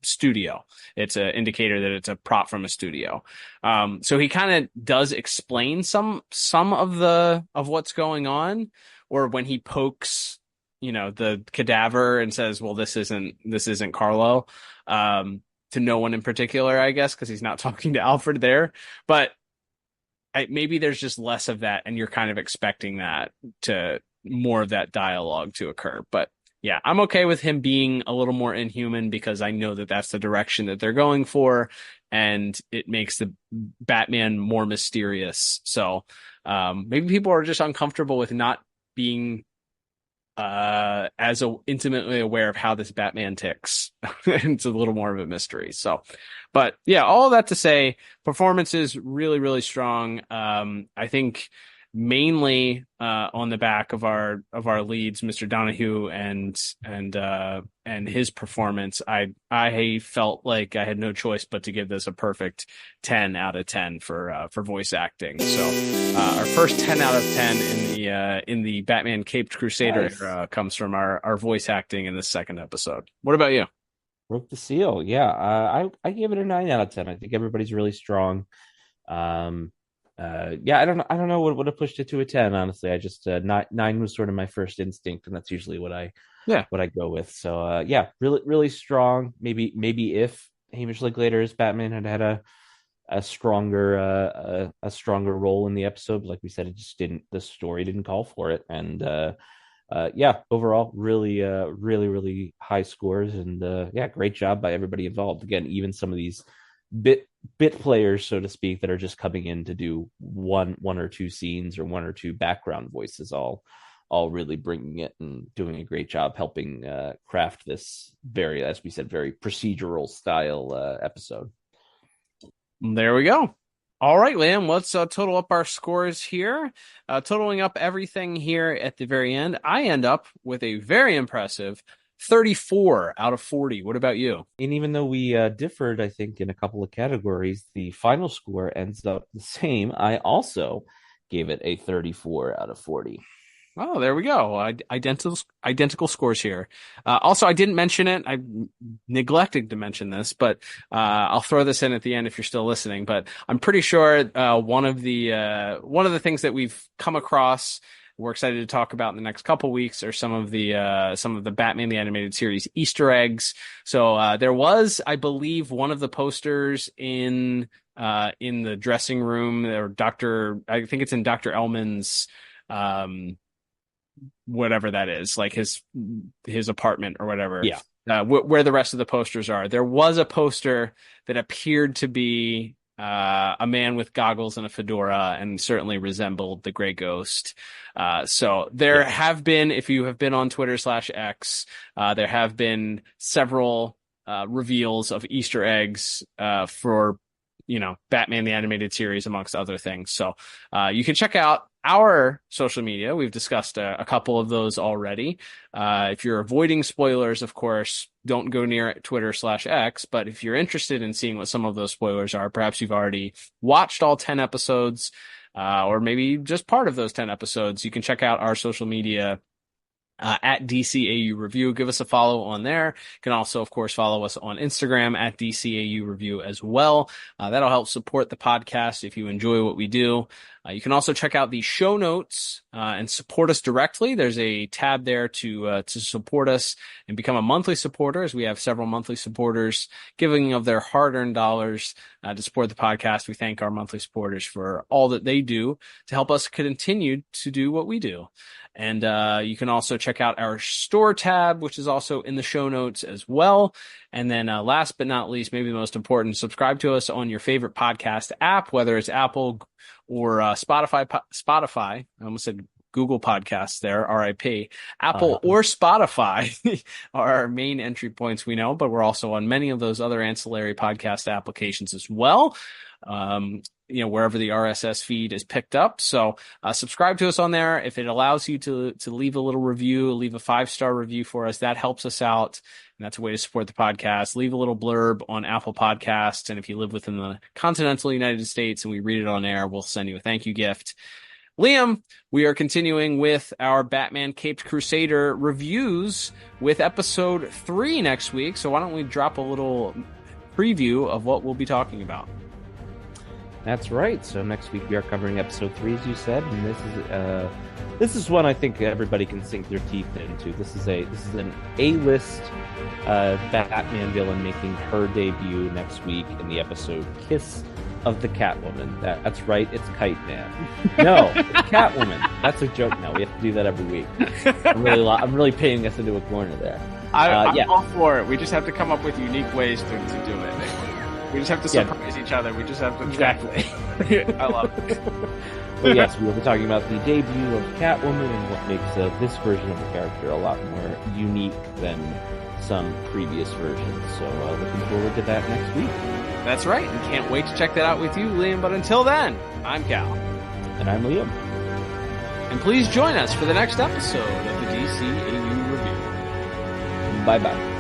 studio. It's an indicator that it's a prop from a studio. So he kind of does explain some of what's going on, or when he pokes, the cadaver and says, well, this isn't Carlo, to no one in particular, I guess, because he's not talking to Alfred there. But maybe there's just less of that, and you're kind of expecting more of that dialogue to occur. But yeah, I'm okay with him being a little more inhuman, because I know that that's the direction that they're going for, and it makes the Batman more mysterious. So maybe people are just uncomfortable with not being intimately aware of how this Batman ticks. It's a little more of a mystery. So, but yeah, all of that to say, performance is really, really strong. I think mainly on the back of our leads, Mr. Donahue and his performance. I felt like I had no choice but to give this a perfect 10 out of 10 for voice acting. So our first 10 out of 10 in the Batman Caped Crusader comes from our voice acting in the second episode. What about you? Broke the seal. Yeah, I gave it a 9 out of 10. I think everybody's really strong. Yeah, I don't know what would have pushed it to a 10, honestly. I just 9 was sort of my first instinct, and that's usually what I go with. So yeah, really, really strong. Maybe if Hamish Linklater's Batman had a stronger role in the episode, but like we said, the story didn't call for it. And yeah, overall, really, really high scores, and yeah, great job by everybody involved. Again, even some of these bit players, so to speak, that are just coming in to do one or two scenes or one or two background voices, all really bringing it and doing a great job helping craft this very, as we said, very procedural style episode. There we go. All right, Liam, let's total up our scores here. Totaling up everything here at the very end, I end up with a very impressive 34 out of 40. What about you? And even though we differed, I think, in a couple of categories, the final score ends up the same. I also gave it a 34 out of 40. Oh, there we go. Identical scores here. Also, I didn't mention it. I neglected to mention this, but I'll throw this in at the end if you're still listening. But I'm pretty sure one of the things that we've come across, we're excited to talk about in the next couple weeks, are some of the Batman the Animated Series Easter eggs. So there was, I believe, one of the posters in the dressing room, or I think it's in Dr. Ellman's whatever that is, like his apartment or whatever. Yeah. Where the rest of the posters are. There was a poster that appeared to be a man with goggles and a fedora, and certainly resembled the Gray Ghost. So there have been, if you have been on Twitter/X, there have been several reveals of Easter eggs for Batman the Animated Series, amongst other things. So you can check out our social media. We've discussed a couple of those already. If you're avoiding spoilers, of course, don't go near Twitter/X. But if you're interested in seeing what some of those spoilers are, perhaps you've already watched all 10 episodes, or maybe just part of those 10 episodes, you can check out our social media at DCAU Review. Give us a follow on there. You can also, of course, follow us on Instagram at DCAU Review as well. That'll help support the podcast if you enjoy what we do. You can also check out the show notes and support us directly. There's a tab there to support us and become a monthly supporter, as we have several monthly supporters giving of their hard-earned dollars to support the podcast. We thank our monthly supporters for all that they do to help us continue to do what we do. And you can also check out our store tab, which is also in the show notes as well. And then last but not least, maybe the most important, subscribe to us on your favorite podcast app, whether it's Apple or Spotify. I almost said Google Podcasts there, RIP. Apple or Spotify are our main entry points, we know, but we're also on many of those other ancillary podcast applications as well. Wherever the RSS feed is picked up. So subscribe to us on there. If it allows you to leave a little review, leave a 5-star review for us, that helps us out. And that's a way to support the podcast. Leave a little blurb on Apple Podcasts. And if you live within the continental United States and we read it on air, we'll send you a thank you gift. Liam, we are continuing with our Batman Caped Crusader reviews with episode 3 next week. So why don't we drop a little preview of what we'll be talking about? That's right. So next week we are covering episode 3, as you said, and this is one I think everybody can sink their teeth into. This is an A-list Batman villain making her debut next week in the episode Kiss of the Catwoman. That's right, it's Kite Man. No, it's Catwoman. That's a joke now. We have to do that every week. I'm really painting us into a corner there. I'm all for it. We just have to come up with unique ways to do it. We just have to surprise each other. We just have to... Exactly. I love it. But yes, we will be talking about the debut of Catwoman and what makes this version of the character a lot more unique than some previous versions. So looking forward to that next week. That's right. And can't wait to check that out with you, Liam. But until then, I'm Cal. And I'm Liam. And please join us for the next episode of the DCAU Review. Bye-bye.